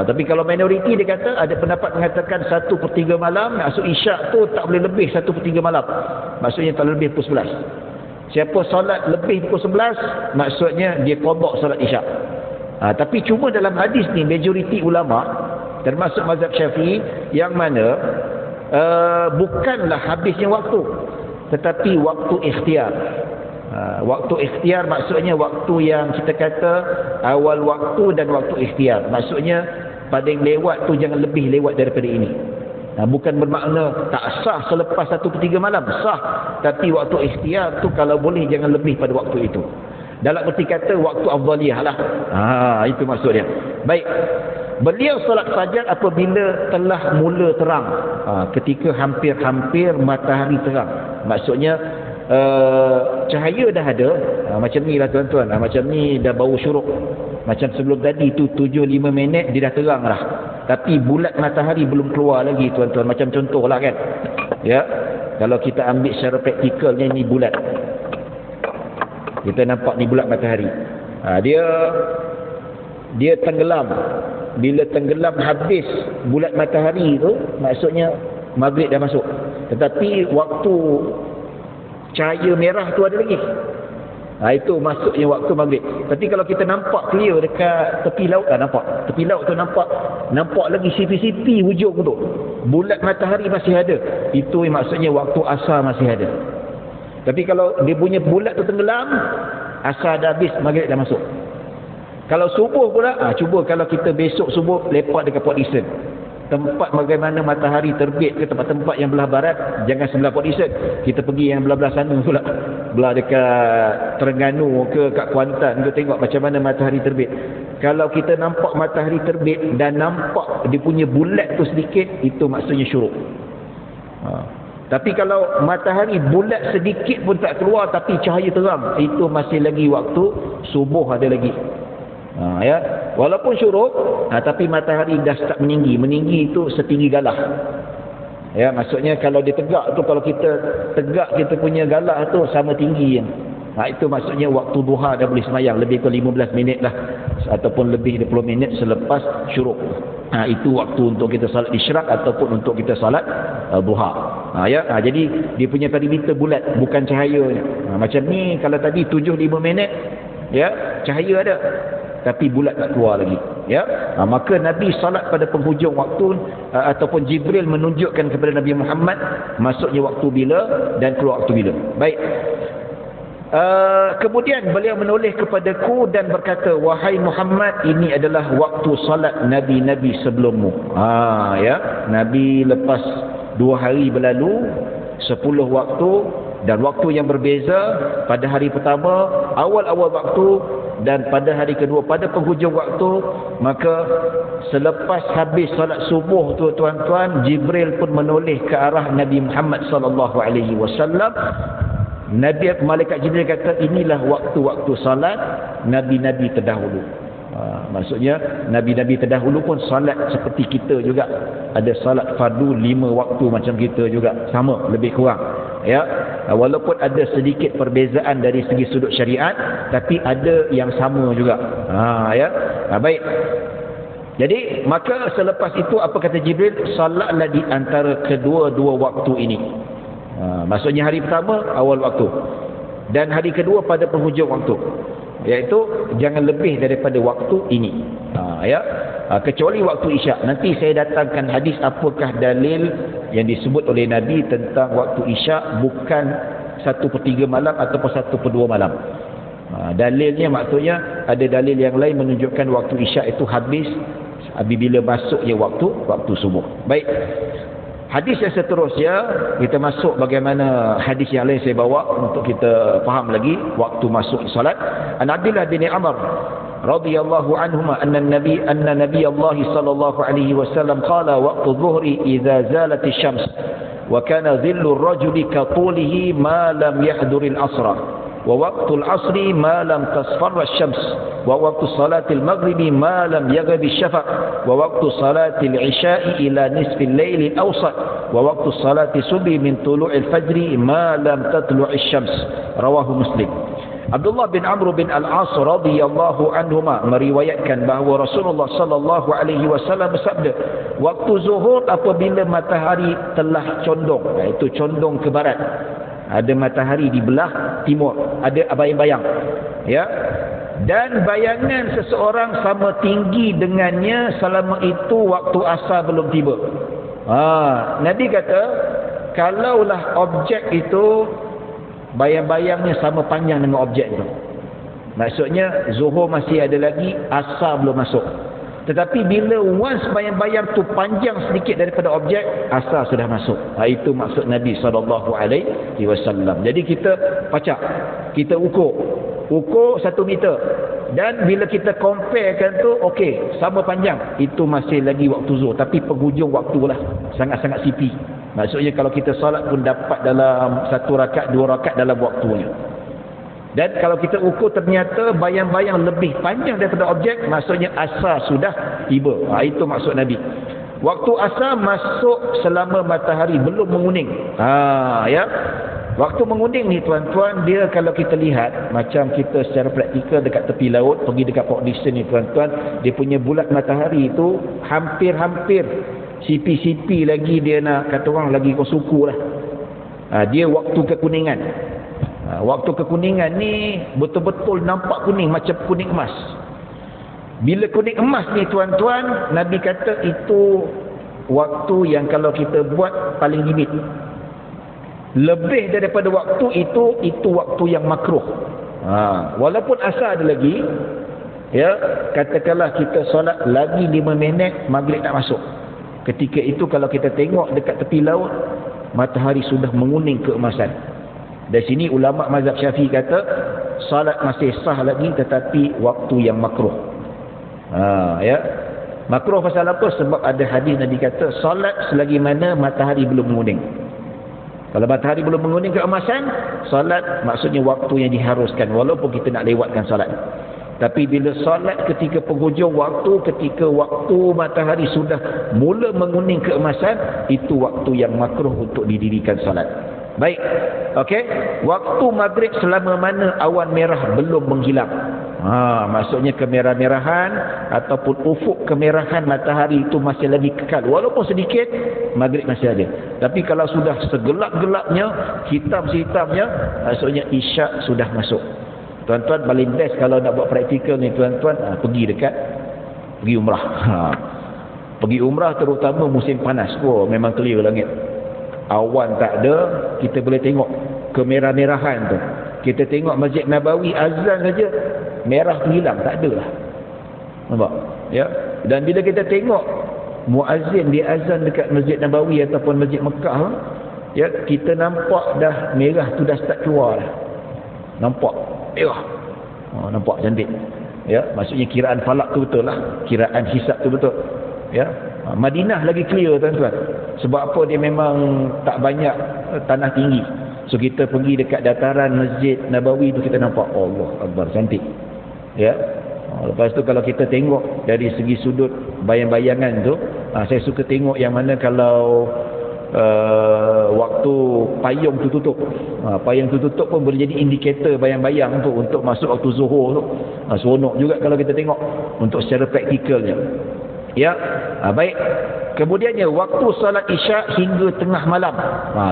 Tapi kalau minoriti dia kata, ada pendapat mengatakan 1/3 malam, maksud Isyak tu tak boleh lebih 1/3 malam. Maksudnya tak lebih pukul 11. Siapa solat lebih pukul 11, maksudnya dia qada solat Isyak. Tapi cuma dalam hadis ni majoriti ulama termasuk mazhab Syafi'i yang mana bukanlah habisnya waktu, tetapi waktu ikhtiar. Waktu ikhtiar maksudnya waktu yang kita kata awal waktu dan waktu ikhtiar. Maksudnya paling lewat tu jangan lebih lewat daripada ini. Bukan bermakna tak sah selepas 1/3 malam, sah. Tapi waktu ikhtiar tu kalau boleh jangan lebih pada waktu itu. Dalam erti kata waktu afdaliyah lah. Itu maksud dia. Baik. Beliau solat fajar apabila telah mula terang. Ketika hampir-hampir matahari terang. Maksudnya cahaya dah ada, macam ni lah tuan-tuan, macam ni dah bau syuruk. Macam sebelum tadi tu 7-5 minit dia dah terang lah, tapi bulat matahari belum keluar lagi tuan-tuan. Macam contoh lah kan, ya, kalau kita ambil secara praktikalnya ni bulat, kita nampak ni bulat matahari. Dia tenggelam. Bila tenggelam habis bulat matahari tu, maksudnya maghrib dah masuk, tetapi waktu cahaya merah tu ada lagi. Itu masuknya waktu maghrib. Tapi kalau kita nampak clear dekat tepi laut, nampak tepi laut tu nampak lagi sipi-sipi hujung tu, bulat matahari masih ada, itu maksudnya waktu asar masih ada. Tapi kalau dia punya bulat tu tenggelam, asar dah habis, maghrib dah masuk. Kalau subuh pula, cuba kalau kita besok subuh lepak dekat Port Dickson, tempat bagaimana matahari terbit ke tempat-tempat yang belah barat, jangan sebelah Port Dickson, kita pergi yang belah-belah sana pula, belah dekat Terengganu ke, kat Kuantan ke, tengok macam mana matahari terbit. Kalau kita nampak matahari terbit dan nampak dia punya bulat tu sedikit, itu maksudnya syuruk. Tapi kalau matahari bulat sedikit pun tak keluar tapi cahaya terang, itu masih lagi waktu subuh ada lagi. Ya, walaupun syuruk, tapi matahari dah start meninggi itu setinggi galah. Ya, maksudnya kalau dia tegak tu, kalau kita tegak kita punya galah tu sama tinggi. Itu maksudnya waktu duha dah boleh sembahyang, lebih ke 15 minit lah, ataupun lebih 20 minit selepas syuruk. Itu waktu untuk kita salat isyraq ataupun untuk kita salat duha. Ya, jadi dia punya perimeter bulat, bukan cahaya. Macam ni kalau tadi 7-5 minit, ya, cahaya ada. tapi bulat tak keluar lagi, ya. Maka Nabi salat pada penghujung waktu, ataupun Jibril menunjukkan kepada Nabi Muhammad masuknya waktu bila dan keluar waktu bila. Baik. Kemudian beliau menulis kepadaku dan berkata, wahai Muhammad, ini adalah waktu salat Nabi-Nabi sebelummu. Ya, Nabi lepas 2 hari berlalu, 10 waktu, dan waktu yang berbeza. Pada hari pertama awal-awal waktu, dan pada hari kedua pada penghujung waktu. Maka selepas habis salat subuh tu tuan-tuan, Jibril pun menoleh ke arah Nabi Muhammad sallallahu alaihi wasallam. Nabi, malaikat Jibril kata, inilah waktu-waktu salat Nabi-Nabi terdahulu. Maksudnya Nabi-Nabi terdahulu pun salat seperti kita juga. Ada salat fardu 5 waktu macam kita juga, sama lebih kurang, ya. Walaupun ada sedikit perbezaan dari segi sudut syariat, tapi ada yang sama juga. Ya. Baik. Jadi maka selepas itu apa kata Jibril? Salatlah di antara kedua-dua waktu ini. Maksudnya hari pertama awal waktu, dan hari kedua pada penghujung waktu, iaitu jangan lebih daripada waktu ini, ya. Kecuali waktu Isyak. Nanti saya datangkan hadis apakah dalil yang disebut oleh Nabi tentang waktu Isyak bukan 1/3 malam ataupun 1/2 malam. Dalilnya maksudnya ada dalil yang lain menunjukkan waktu Isyak itu habis bila masuknya waktu subuh. Baik. Hadis yang seterusnya, kita masuk bagaimana hadis yang lain saya bawa untuk kita faham lagi waktu masuk salat. An Abdullah bin Amr radhiyallahu anhuma anna nabiy Allah sallallahu alaihi wasallam qala waqtu dhuhri idza zalat asy-syams wa kana dhillu ar-rajuli ka tulihi ma lam yahdhur al-asra wa waqtu al-'asri ma lam tasfarra asy-syams wa waqtu salati al-maghribi ma lam yaghib asy-syafaq wa waqtu salati al-'isha'i ila nisfi al-lail al-awsat wa waqtu salati subhi min tulu'i al-fajri ma lam tatlu' asy-syams. Rawahu Muslim. Abdullah bin Amr bin Al-As radhiyallahu anhuma meriwayatkan bahawa Rasulullah sallallahu alaihi wasallam bersabda, waktu zuhur apabila matahari telah condong, iaitu condong ke barat, ada matahari di belah timur, ada bayang-bayang, ya, dan bayangan seseorang sama tinggi dengannya selama itu waktu asar belum tiba. Nabi kata, kalaulah objek itu bayang-bayangnya sama panjang dengan objek itu, maksudnya zuhur masih ada lagi, asar belum masuk. Tetapi bila once bayang-bayang tu panjang sedikit daripada objek, asar sudah masuk. Itu maksud Nabi SAW. Jadi kita pacak, kita ukur 1 meter, dan bila kita comparekan tu, okey, sama panjang, itu masih lagi waktu zuhur, tapi penghujung waktu lah, sangat-sangat sipi. Maksudnya kalau kita salat pun dapat dalam 1 rakaat 2 rakaat dalam waktunya. Dan kalau kita ukur ternyata bayang-bayang lebih panjang daripada objek, maksudnya asar sudah tiba. Itu maksud Nabi. Waktu asar masuk selama matahari belum menguning. Ya. Waktu menguning ni tuan-tuan, dia kalau kita lihat macam kita secara praktikal dekat tepi laut, pergi dekat Port Dickson ni tuan-tuan, dia punya bulat matahari itu hampir-hampir sipi-sipi lagi, dia nak kata orang lagi kau suku lah. Dia waktu kekuningan. Waktu kekuningan ni betul-betul nampak kuning, macam kuning emas. Bila kuning emas ni tuan-tuan, Nabi kata itu waktu yang kalau kita buat paling limit. Lebih daripada waktu itu waktu yang makruh. Walaupun asar ada lagi, ya, katakanlah kita solat lagi 5 minit, maghrib nak masuk. Ketika itu kalau kita tengok dekat tepi laut, matahari sudah menguning keemasan. Dari sini ulama mazhab Syafi'i kata salat masih sah lagi, tetapi waktu yang makruh. Ya. Makruh pasal apa? Sebab ada hadis Nabi kata salat selagi mana matahari belum menguning. Kalau matahari belum menguning keemasan, salat maksudnya waktu yang diharuskan, walaupun kita nak lewatkan salat. Tapi bila salat ketika penghujung waktu, ketika waktu matahari sudah mula menguning keemasan, itu waktu yang makruh untuk didirikan salat. Baik. Okey. Waktu maghrib selama mana awan merah belum menghilang. Maksudnya kemerah-merahan ataupun ufuk kemerahan matahari itu masih lagi kekal. Walaupun sedikit, maghrib masih ada. Tapi kalau sudah segelap-gelapnya, hitam-hitamnya, maksudnya isyak sudah masuk. Tuan-tuan paling best kalau nak buat praktikal ni tuan-tuan, pergi umrah. Pergi umrah terutama musim panas. Memang clear langit. Awan tak ada, kita boleh tengok kemerah-merahan tu. Kita tengok Masjid Nabawi azan saja merah hilang, tak ada lah. Nampak? Ya. Dan bila kita tengok muazzin dia azan dekat Masjid Nabawi ataupun Masjid Mekah, ya, kita nampak dah merah tu dah start keluar dah. Nampak merah. Nampak cantik. Ya, maksudnya kiraan falak tu betul lah. Kiraan hisab tu betul. Ya. Madinah lagi clear tuan-tuan. Sebab apa? Dia memang tak banyak tanah tinggi. So kita pergi dekat dataran Masjid Nabawi tu kita nampak Allah Akbar, cantik. Ya. Lepas tu kalau kita tengok dari segi sudut bayang-bayangan tu, saya suka tengok yang mana kalau waktu payung tu tutup. Payung tu tutup pun boleh jadi indikator bayang-bayang tu untuk masuk waktu zuhur tu. Seronok juga kalau kita tengok untuk secara praktikalnya. Ya, baik. Kemudiannya waktu salat Isyak hingga tengah malam.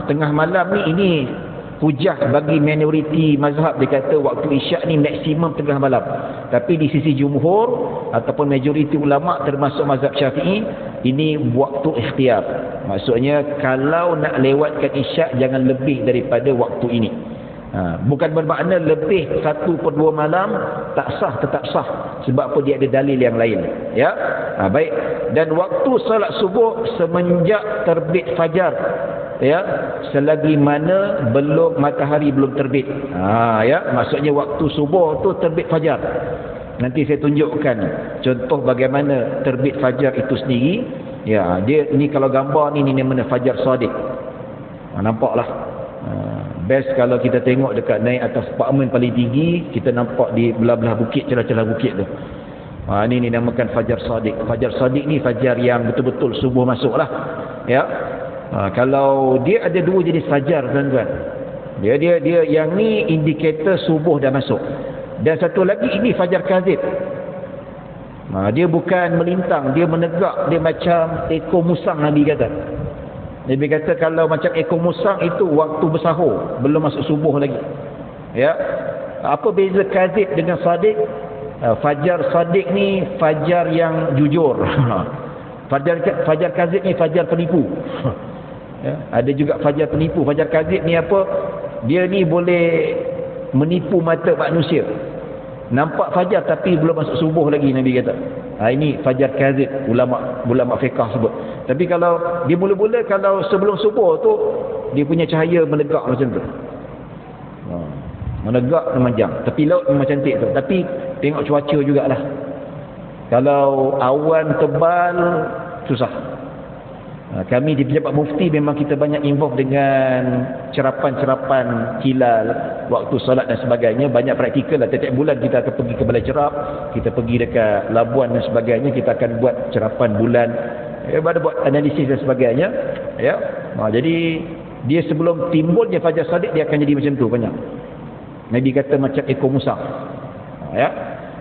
Tengah malam ni ini hujah bagi minoriti mazhab, dia kata waktu Isyak ni maksimum tengah malam. Tapi di sisi jumhur ataupun majoriti ulama termasuk mazhab Syafi'i, ini waktu ikhtiar. Maksudnya kalau nak lewatkan Isyak jangan lebih daripada waktu ini. Bukan bermakna lebih 1/2 malam tak sah, tetap sah. Sebab apa? Dia ada dalil yang lain. Ya. Baik. Dan waktu salat subuh semenjak terbit fajar. Ya, selagi mana matahari belum terbit. Ya, maksudnya waktu subuh tu terbit fajar. Nanti saya tunjukkan contoh bagaimana terbit fajar itu sendiri. Ya, dia ni kalau gambar ni mana fajar shadiq. Nampaklah. Best kalau kita tengok dekat naik atas apartmen paling tinggi, kita nampak di belah-belah bukit, celah-celah bukit tu. Ini dinamakan fajar shadiq. Fajar shadiq ni fajar yang betul-betul subuh masuklah. Ya. Kalau dia ada dua jenis fajar tuan-tuan. Dia yang ni indikator subuh dah masuk. Dan satu lagi ini fajar kazib. Dia bukan melintang, dia menegak, dia macam ekor musang Nabi kata. Nabi kata kalau macam ekor musang itu waktu bersahur, belum masuk subuh lagi. Ya. Apa beza kazib dengan shadiq? Fajar shadiq ni fajar yang jujur. Fajar kazib ni fajar penipu. Ya, ada juga fajar penipu. Fajar kazib ni apa? Dia ni boleh menipu mata manusia. Nampak fajar tapi belum masuk subuh lagi, Nabi kata. Ini fajar kazib, ulama fiqh sebut. Tapi kalau dia mula-mula kalau sebelum subuh tu dia punya cahaya menegak macam tu. Menegak memanjang. Tapi laut memang cantik tu. Tapi tengok cuaca jugalah. Kalau awan tebal susah. Kami di Pejabat Mufti memang kita banyak involve dengan cerapan-cerapan hilal, waktu solat dan sebagainya. Banyak praktikal lah. Setiap bulan kita akan pergi ke Balai Cerap, kita pergi dekat Labuan dan sebagainya. Kita akan buat cerapan bulan, buat analisis dan sebagainya. Ya. Jadi dia sebelum timbulnya fajar shadiq dia akan jadi macam tu banyak. Nabi kata macam ekor musang. Ya.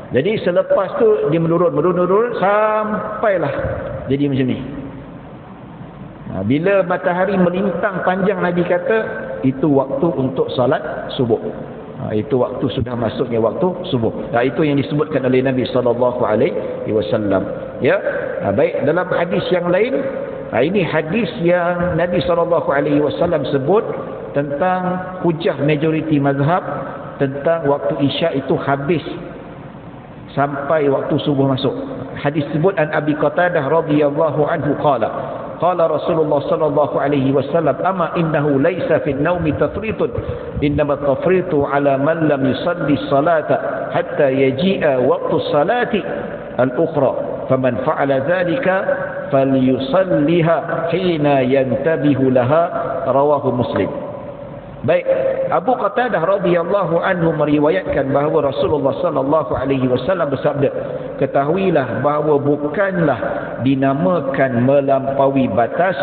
Jadi selepas tu dia menurun sampailah jadi macam ni. Bila matahari melintang panjang, Nabi kata itu waktu untuk salat subuh. Itu waktu sudah masuknya waktu subuh. Itu yang disebutkan oleh Nabi SAW. Ya, baik. Dalam hadis yang lain, ini hadis yang Nabi SAW sebut tentang hujah majoriti mazhab tentang waktu Isyak itu habis sampai waktu subuh masuk. Hadis sebut an Abi Qatadah radhiyallahu anhu qala qala Rasulullah sallallahu alaihi wasallam amma innahu laysa fi an-nawmi tafritun innama tafritu ala man lam yusalli salata hatta yaji'a waqtu salati al-ukhra faman fa'ala dhalika falyusalliha hina yantabihu laha rawahu Muslim. Baik, Abu Qatadah radhiyallahu anhu meriwayatkan bahawa Rasulullah sallallahu alaihi wasallam bersabda, ketahuilah bahawa bukanlah dinamakan melampaui batas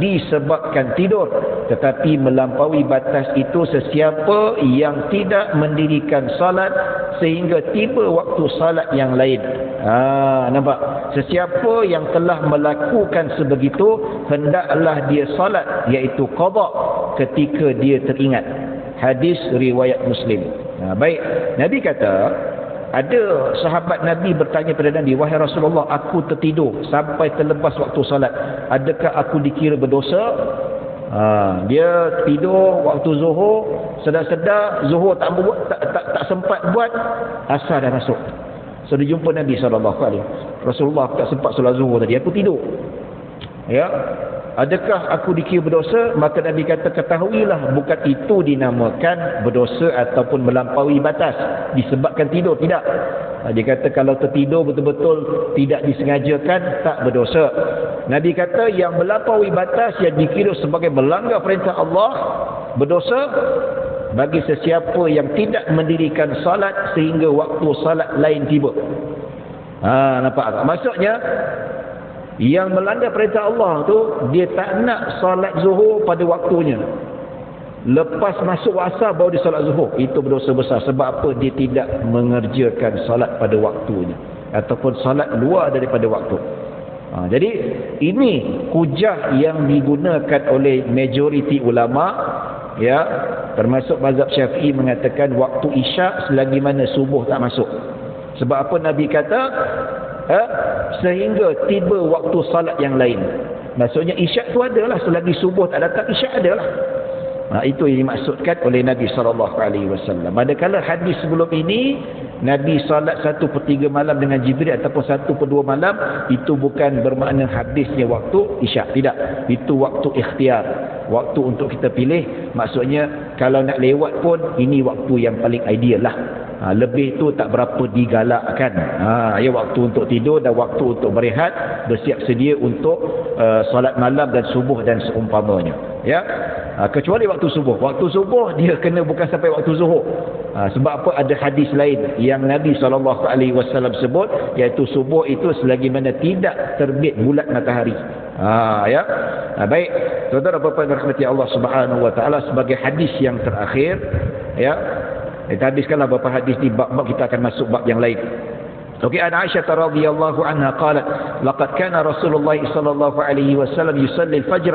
disebabkan tidur, tetapi melampaui batas itu sesiapa yang tidak mendirikan salat sehingga tiba waktu salat yang lain. Nampak? Sesiapa yang telah melakukan sebegitu, hendaklah dia salat, iaitu qada, ketika dia teringat. Hadis riwayat Muslim. Baik, Nabi kata, ada sahabat Nabi bertanya kepada Nabi, wahai Rasulullah, aku tertidur sampai terlepas waktu solat, adakah aku dikira berdosa? Dia tidur waktu zuhur, sedar-sedar zuhur tak sempat buat, asar dah masuk. So dia jumpa Nabi SAW, Rasulullah, aku tak sempat solat zuhur tadi, aku tidur. Ya, adakah aku dikira berdosa? Maka Nabi kata, ketahuilah, bukan itu dinamakan berdosa ataupun melampaui batas disebabkan tidur, tidak. Dia kata kalau tertidur betul-betul tidak disengajakan, tak berdosa. Nabi kata yang melampaui batas yang dikira sebagai melanggar perintah Allah, berdosa bagi sesiapa yang tidak mendirikan salat sehingga waktu salat lain tiba. Nampak tak? Maksudnya yang melanggar perintah Allah tu, dia tak nak salat zuhur pada waktunya, lepas masuk asar baru dia salat zuhur. Itu berdosa besar. Sebab apa? Dia tidak mengerjakan salat pada waktunya ataupun salat luar daripada waktu. Jadi ini hujah yang digunakan oleh majoriti ulama, ya, termasuk mazhab Syafi'i mengatakan waktu isyak selagi mana subuh tak masuk. Sebab apa Nabi kata sehingga tiba waktu salat yang lain. Maksudnya isyak tu adalah selagi subuh tak datang, isyak adalah. Itu yang dimaksudkan oleh Nabi SAW. Manakala hadis sebelum ini, Nabi salat 1/3 malam dengan Jibril ataupun 1/2 malam, itu bukan bermakna habisnya waktu isyak. Tidak. Itu waktu ikhtiar. Waktu untuk kita pilih. Maksudnya kalau nak lewat pun, ini waktu yang paling ideal lah. Lebih tu tak berapa digalakkan. Ya, waktu untuk tidur dan waktu untuk berehat, bersiap sedia untuk solat malam dan subuh dan seumpamanya. Ya, kecuali waktu subuh. Waktu subuh dia kena bukan sampai waktu zuhur. Sebab apa? Ada hadis lain yang Nabi SAW sebut, iaitu subuh itu selagi mana tidak terbit bulat matahari. Ya. Baik, tuan-tuan dan puan-puan dirahmati Allah Subhanahu wa taala, sebagai hadis yang terakhir, ya. Kita habiskanlah beberapa hadis di bab-bab, kita akan masuk bab yang lain. Okey, an Aisyah radhiyallahu anha qalat, laqad kana Rasulullah sallallahu alaihi wasallam yusalli al-fajr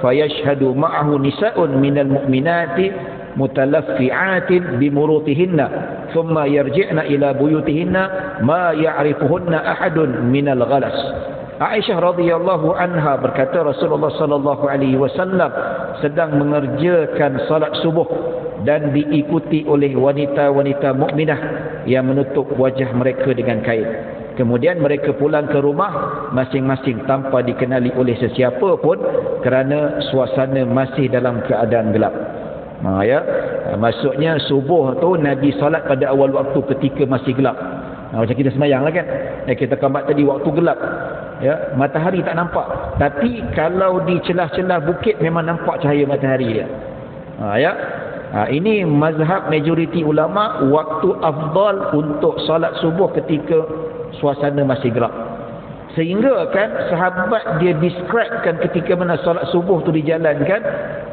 fayashhadu ma'ahu nisa'un minal mu'minati mutalaffi'atin bimurutihinna thumma yarji'na ila buyutihinna ma ya'rifuhunna ahadun minal ghalas. Aisyah radhiyallahu anha berkata, Rasulullah sallallahu alaihi wasallam sedang mengerjakan salat subuh dan diikuti oleh wanita-wanita mukminah yang menutup wajah mereka dengan kain. Kemudian mereka pulang ke rumah masing-masing tanpa dikenali oleh sesiapa pun kerana suasana masih dalam keadaan gelap. Ya, maksudnya subuh tu Nabi salat pada awal waktu ketika masih gelap. Macam kita semayang lah kan, kita kambat tadi waktu gelap, ya, matahari tak nampak. Tapi kalau di celah-celah bukit memang nampak cahaya matahari dia. Ya, ini mazhab majoriti ulama, waktu afdal untuk salat subuh ketika suasana masih gelap. Sehingga kan sahabat dia describekan ketika mana salat subuh tu dijalankan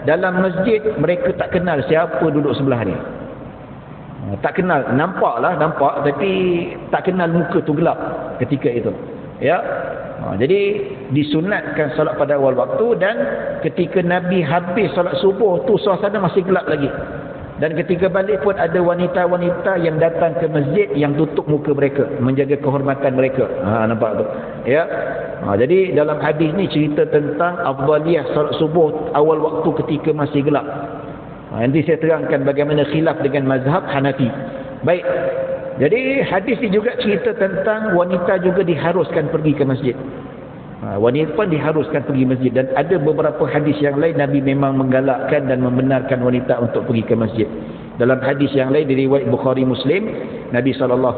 dalam masjid, mereka tak kenal siapa duduk sebelah dia. Tak kenal, nampak tapi tak kenal muka tu gelap ketika itu. Ya. Jadi disunatkan salat pada awal waktu, dan ketika Nabi habis salat subuh tu suasana masih gelap lagi. Dan ketika balik pun ada wanita-wanita yang datang ke masjid yang tutup muka mereka, menjaga kehormatan mereka. Nampak tu? Ya. Jadi dalam hadis ni cerita tentang afdaliyah salat subuh awal waktu ketika masih gelap. Nanti saya terangkan bagaimana khilaf dengan mazhab Hanafi. Baik. Jadi hadis ini juga cerita tentang wanita juga diharuskan pergi ke masjid. Wanita pun diharuskan pergi masjid, dan ada beberapa hadis yang lain Nabi memang menggalakkan dan membenarkan wanita untuk pergi ke masjid. Dalam hadis yang lain dari riwayat Bukhari Muslim, Nabi SAW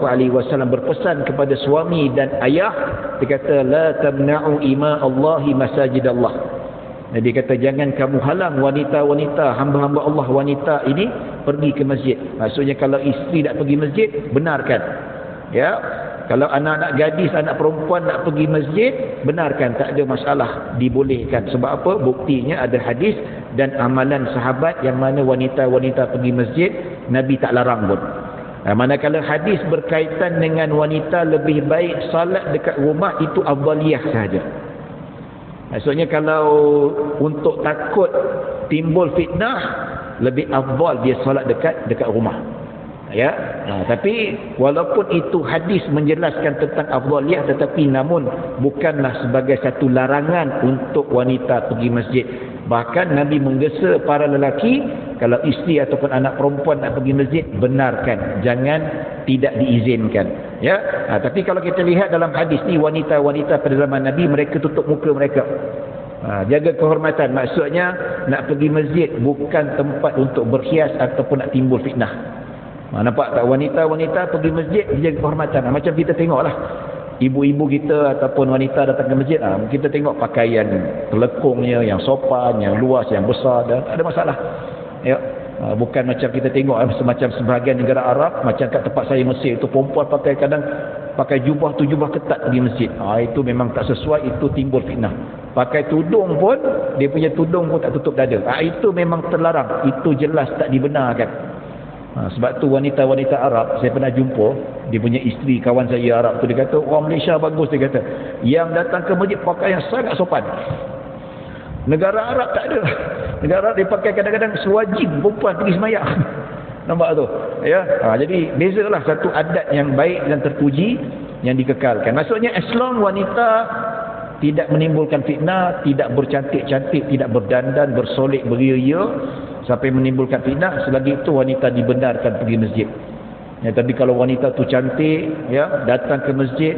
berpesan kepada suami dan ayah, dia kata la tamna'u ima Allahi masajid Allah. Nabi kata jangan kamu halang wanita-wanita, hamba-hamba Allah wanita ini pergi ke masjid. Maksudnya kalau isteri nak pergi masjid, benarkan. Ya. Kalau anak-anak gadis, anak perempuan nak pergi masjid, benarkan, tak ada masalah, dibolehkan. Sebab apa? Buktinya ada hadis dan amalan sahabat yang mana wanita-wanita pergi masjid, Nabi tak larang pun. Manakala hadis berkaitan dengan wanita lebih baik salat dekat rumah, itu afdaliyah sahaja. Maksudnya kalau untuk takut timbul fitnah, lebih afdal dia salat dekat rumah. Ya, tapi walaupun itu hadis menjelaskan tentang afdaliyah, tetapi namun bukanlah sebagai satu larangan untuk wanita pergi masjid. Bahkan Nabi menggesa para lelaki, kalau isteri ataupun anak perempuan nak pergi masjid, benarkan, jangan tidak diizinkan. Ya, tapi kalau kita lihat dalam hadis ni, wanita-wanita pada zaman Nabi, mereka tutup muka mereka. Jaga kehormatan, maksudnya nak pergi masjid bukan tempat untuk berhias ataupun nak timbul fitnah. Nampak tak, wanita-wanita pergi masjid dijaga kehormatan. Macam kita tengoklah ibu-ibu kita ataupun wanita datang ke masjid, kita tengok pakaian telekungnya yang sopan, yang luas, yang besar, dan tak ada masalah. Ya, bukan macam kita tengok semacam sebahagian negara Arab, macam kat tempat saya Mesir itu, perempuan pakai jubah tu jubah ketat pergi masjid. Itu memang tak sesuai, itu timbul fitnah. Pakai tudung pun, dia punya tudung pun tak tutup dada. Itu memang terlarang, itu jelas tak dibenarkan. Sebab tu wanita-wanita Arab, saya pernah jumpa, dia punya isteri kawan saya Arab tu, dia kata orang Malaysia bagus, dia kata yang datang ke masjid pakaian sangat sopan. Negara Arab tak ada. Negara Arab dia pakai kadang-kadang sewajib perempuan pergi sembahyang. Nampak tu, ya. Jadi bezalah, satu adat yang baik dan terpuji yang dikekalkan. Maksudnya as long wanita tidak menimbulkan fitnah, tidak bercantik-cantik, tidak berdandan, bersolek, beria-ria sampai menimbulkan fitnah, selagi itu wanita dibenarkan pergi masjid. Ya, tapi kalau wanita tu cantik, ya, datang ke masjid,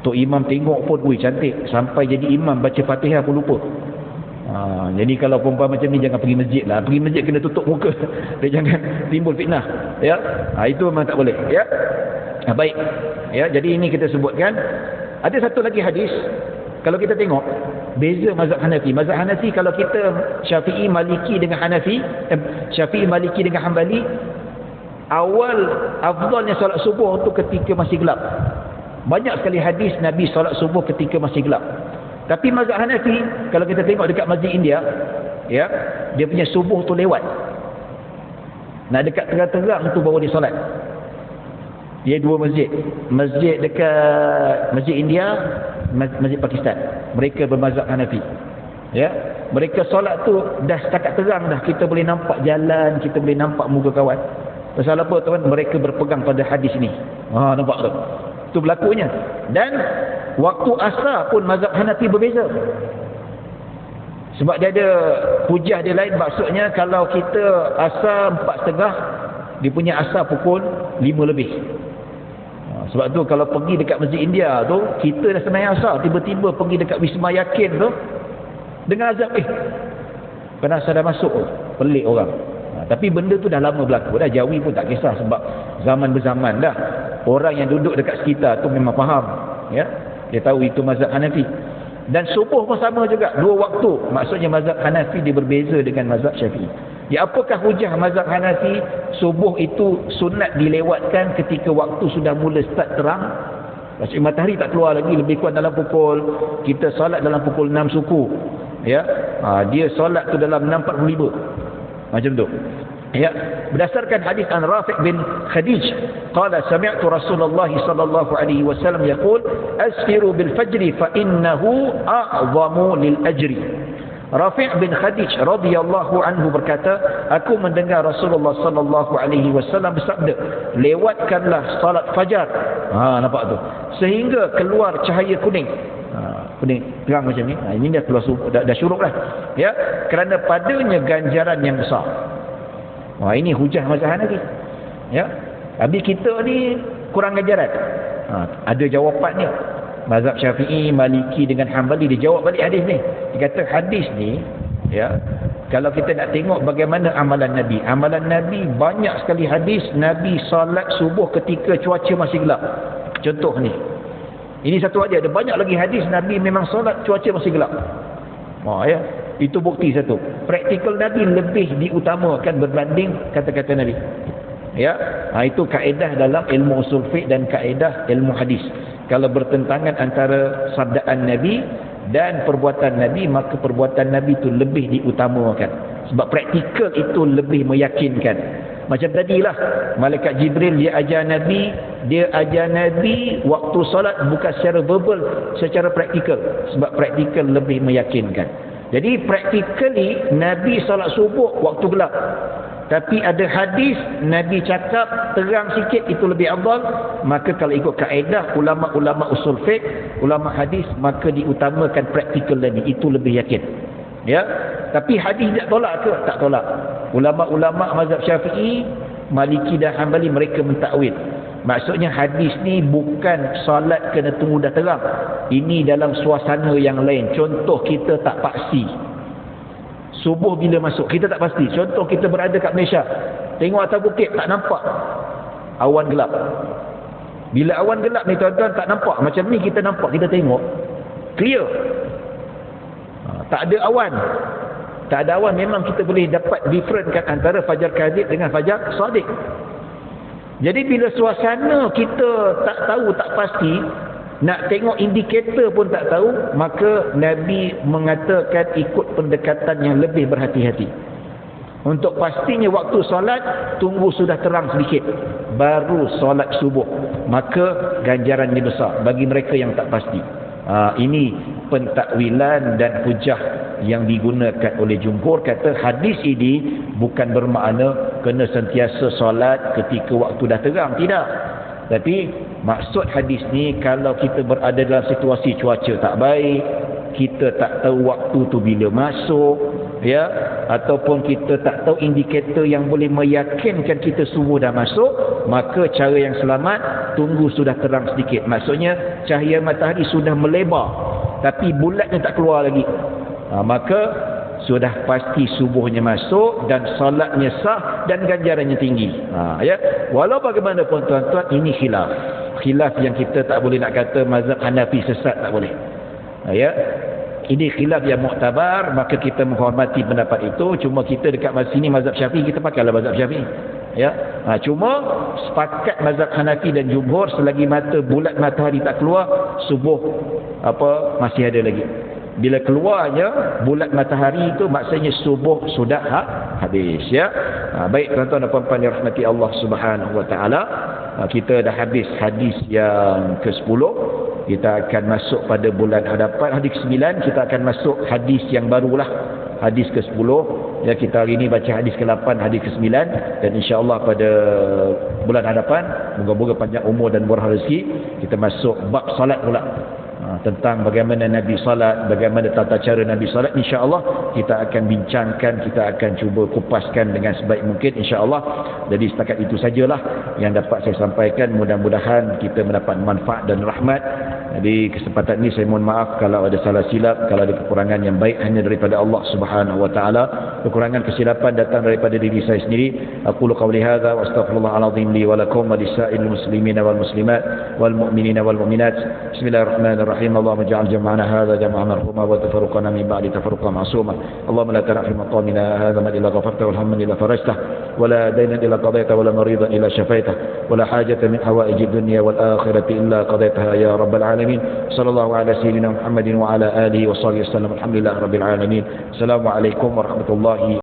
tok imam tengok pun, wih cantik, sampai jadi imam baca Fatihah pun lupa. Jadi kalau perempuan macam ni jangan pergi masjid lah. Pergi masjid kena tutup muka. Dia jangan timbul fitnah. Ya, itu memang tak boleh. Ya, baik. Ya, jadi ini kita sebutkan. Ada satu lagi hadis. Kalau kita tengok beza mazhab Hanafi. Mazhab Hanafi, kalau kita Syafi'i, Maliki dengan Hanafi, Syafi'i, Maliki dengan Hanbali, awal afdalnya solat subuh tu ketika masih gelap. Banyak sekali hadis Nabi solat subuh ketika masih gelap. Tapi mazhab Hanafi, kalau kita tengok dekat Masjid India, ya, dia punya subuh tu lewat. Nak dekat terang-terang tu baru dia solat. Dia dua masjid. Masjid dekat Masjid India, Masjid Pakistan. Mereka bermazhab Hanafi. Ya, mereka solat tu dah setakat terang dah, kita boleh nampak jalan, kita boleh nampak muka kawan. Pasal apa tuan? Mereka berpegang pada hadis ni. Nampak tu? Itu berlakunya. Dan waktu asar pun mazhab Hanafi berbeza. Sebab dia ada hujah dia lain, maksudnya kalau kita asar 4.30, dia punya asar pukul 5 lebih. Sebab tu kalau pergi dekat Masjid India tu, kita dah sembahyang asar, tiba-tiba pergi dekat Wisma Yakin tu dengan azab, kan asar dah masuk, pelik orang. Tapi benda tu dah lama berlaku dah. Jawi pun tak kisah, sebab zaman berzaman dah. Orang yang duduk dekat sekitar tu memang faham, ya, dia tahu itu mazhab Hanafi. Dan subuh pun sama juga, dua waktu. Maksudnya mazhab Hanafi dia berbeza dengan mazhab Syafi'i. Ya, apakah hujah mazhab Hanafi? Subuh itu sunat dilewatkan ketika waktu sudah mula start terang. Maksudnya matahari tak keluar lagi, lebih kurang dalam pukul, kita solat dalam pukul 6 suku. Ya, dia solat tu dalam 6.45. Macam tu. Ya, berdasarkan hadis an Rafi' bin Khadij, qala sami'tu Rasulullah sallallahu alaihi wasallam yaqul asfiru bil fajr fa innahu a'zamu lil ajri. Rafi' bin Khadij radhiyallahu anhu berkata, aku mendengar Rasulullah sallallahu alaihi wasallam bersabda, lewatkanlah salat fajar. Nampak tu, sehingga keluar cahaya kuning. Kuning terang macam ni. Ini dah keluar, dah syuruk dah. Ya, kerana padanya ganjaran yang besar. Ini hujah mazhab Hanafi. Ya. Habis kita ni kurang ganjaran. Ada jawapannya. Mazhab Syafi'i, Maliki dengan Hanbali dia jawab balik hadis ni. Dia kata hadis ni, ya, kalau kita nak tengok bagaimana amalan Nabi. Amalan Nabi banyak sekali hadis Nabi salat subuh ketika cuaca masih gelap. Contoh ni. Ini satu aja, ada banyak lagi hadis Nabi memang salat cuaca masih gelap. Ya. Itu bukti satu. Praktikal Nabi lebih diutamakan berbanding kata-kata Nabi. Ya, itu kaedah dalam ilmu usul fiqh dan kaedah ilmu hadis. Kalau bertentangan antara sabdaan Nabi dan perbuatan Nabi, maka perbuatan Nabi itu lebih diutamakan. Sebab praktikal itu lebih meyakinkan. Macam tadilah, Malaikat Jibril dia ajar Nabi waktu solat bukan secara verbal, secara praktikal. Sebab praktikal lebih meyakinkan. Jadi practically Nabi salat subuh waktu gelap. Tapi ada hadis Nabi cakap terang sikit itu lebih afdal, maka kalau ikut kaedah ulama-ulama usul fiqh, ulama hadis, maka diutamakan praktikal tadi, itu lebih yakin. Ya. Tapi hadis tak tolak ke? Tak tolak. Ulama-ulama mazhab Syafi'i, Maliki dan Hanbali mereka mentakwil. Maksudnya hadis ni bukan solat kena tunggu dah terang. Ini dalam suasana yang lain. Contoh kita tak pasti subuh bila masuk, kita tak pasti. Contoh kita berada kat Malaysia, tengok atas bukit tak nampak, awan gelap. Bila awan gelap ni tuan-tuan tak nampak, macam ni kita nampak, kita tengok clear, tak ada awan. Tak ada awan, memang kita boleh dapat differentkan antara fajar kadhib dengan fajar sadiq. Jadi bila suasana kita tak tahu, tak pasti, nak tengok indikator pun tak tahu, maka Nabi mengatakan ikut pendekatan yang lebih berhati-hati. Untuk pastinya waktu solat, tunggu sudah terang sedikit baru solat subuh, maka ganjarannya besar bagi mereka yang tak pasti. Ini pentakwilan dan hujah yang digunakan oleh jumhur. Kata hadis ini bukan bermakna kena sentiasa solat ketika waktu dah terang, tidak. Tapi maksud hadis ni, kalau kita berada dalam situasi cuaca tak baik, kita tak tahu waktu tu bila masuk, ya, ataupun kita tak tahu indikator yang boleh meyakinkan kita subuh dah masuk, maka cara yang selamat, tunggu sudah terang sedikit. Maksudnya cahaya matahari sudah melebar tapi bulatnya tak keluar lagi, maka sudah pasti subuhnya masuk dan solatnya sah dan ganjarannya tinggi. Ya, walau bagaimanapun tuan-tuan, ini khilaf yang kita tak boleh nak kata mazhab Hanafi sesat, tak boleh. Ya, ini khilaf yang muktabar, maka kita menghormati pendapat itu. Cuma kita dekat sini mazhab Syafi'i, kita pakailah mazhab Syafi'i. Ya, cuma sepakat mazhab Hanafi dan jumhur, selagi bulat matahari tak keluar, subuh masih ada lagi. Bila keluarnya bulat matahari itu, maksudnya subuh sudah habis. Ya. Baik tuan-tuan dan puan-puan yang rahmati Allah Subhanahu wa taala, kita dah habis hadis yang ke-10. Kita akan masuk pada bulan hadapan, hadis ke-9. Kita akan masuk hadis yang barulah, hadis ke-10. Ya, kita hari ini baca hadis ke-8, hadis ke-9, dan insya-Allah pada bulan hadapan, moga-moga panjang umur dan murah rezeki, kita masuk bab salat pula. Tentang bagaimana Nabi salat, bagaimana tata cara Nabi salat, insya-Allah kita akan bincangkan, kita akan cuba kupaskan dengan sebaik mungkin, insya-Allah. Jadi setakat itu sajalah yang dapat saya sampaikan. Mudah-mudahan kita mendapat manfaat dan rahmat. Jadi kesempatan ini saya mohon maaf kalau ada salah silap, kalau ada kekurangan. Yang baik hanya daripada Allah Subhanahu wa taala. Kekurangan kesilapan datang daripada diri saya sendiri. Aqulu qawli hadza wa astaghfirullahal azim li wa lakum wa lisa'il muslimina wal muslimat wal mu'minina wal mu'minat. Bismillahirrahmanirrahim. اللهم اجعل جمعنا هذا جمعا مرحوما وتفرقنا من بعد تفرقا معصوما. اللهم لا تدع في مقامنا هذا من الا غفرته والهم الا فرجته ولا دينا الا قضيته ولا مريضا الا شفيته ولا حاجة من حوائج الدنيا والآخرة الا قضيتها يا رب العالمين. صلى الله على سيدنا محمد وعلى آله وصحبه وسلم. الحمد لله رب العالمين. السلام عليكم ورحمة الله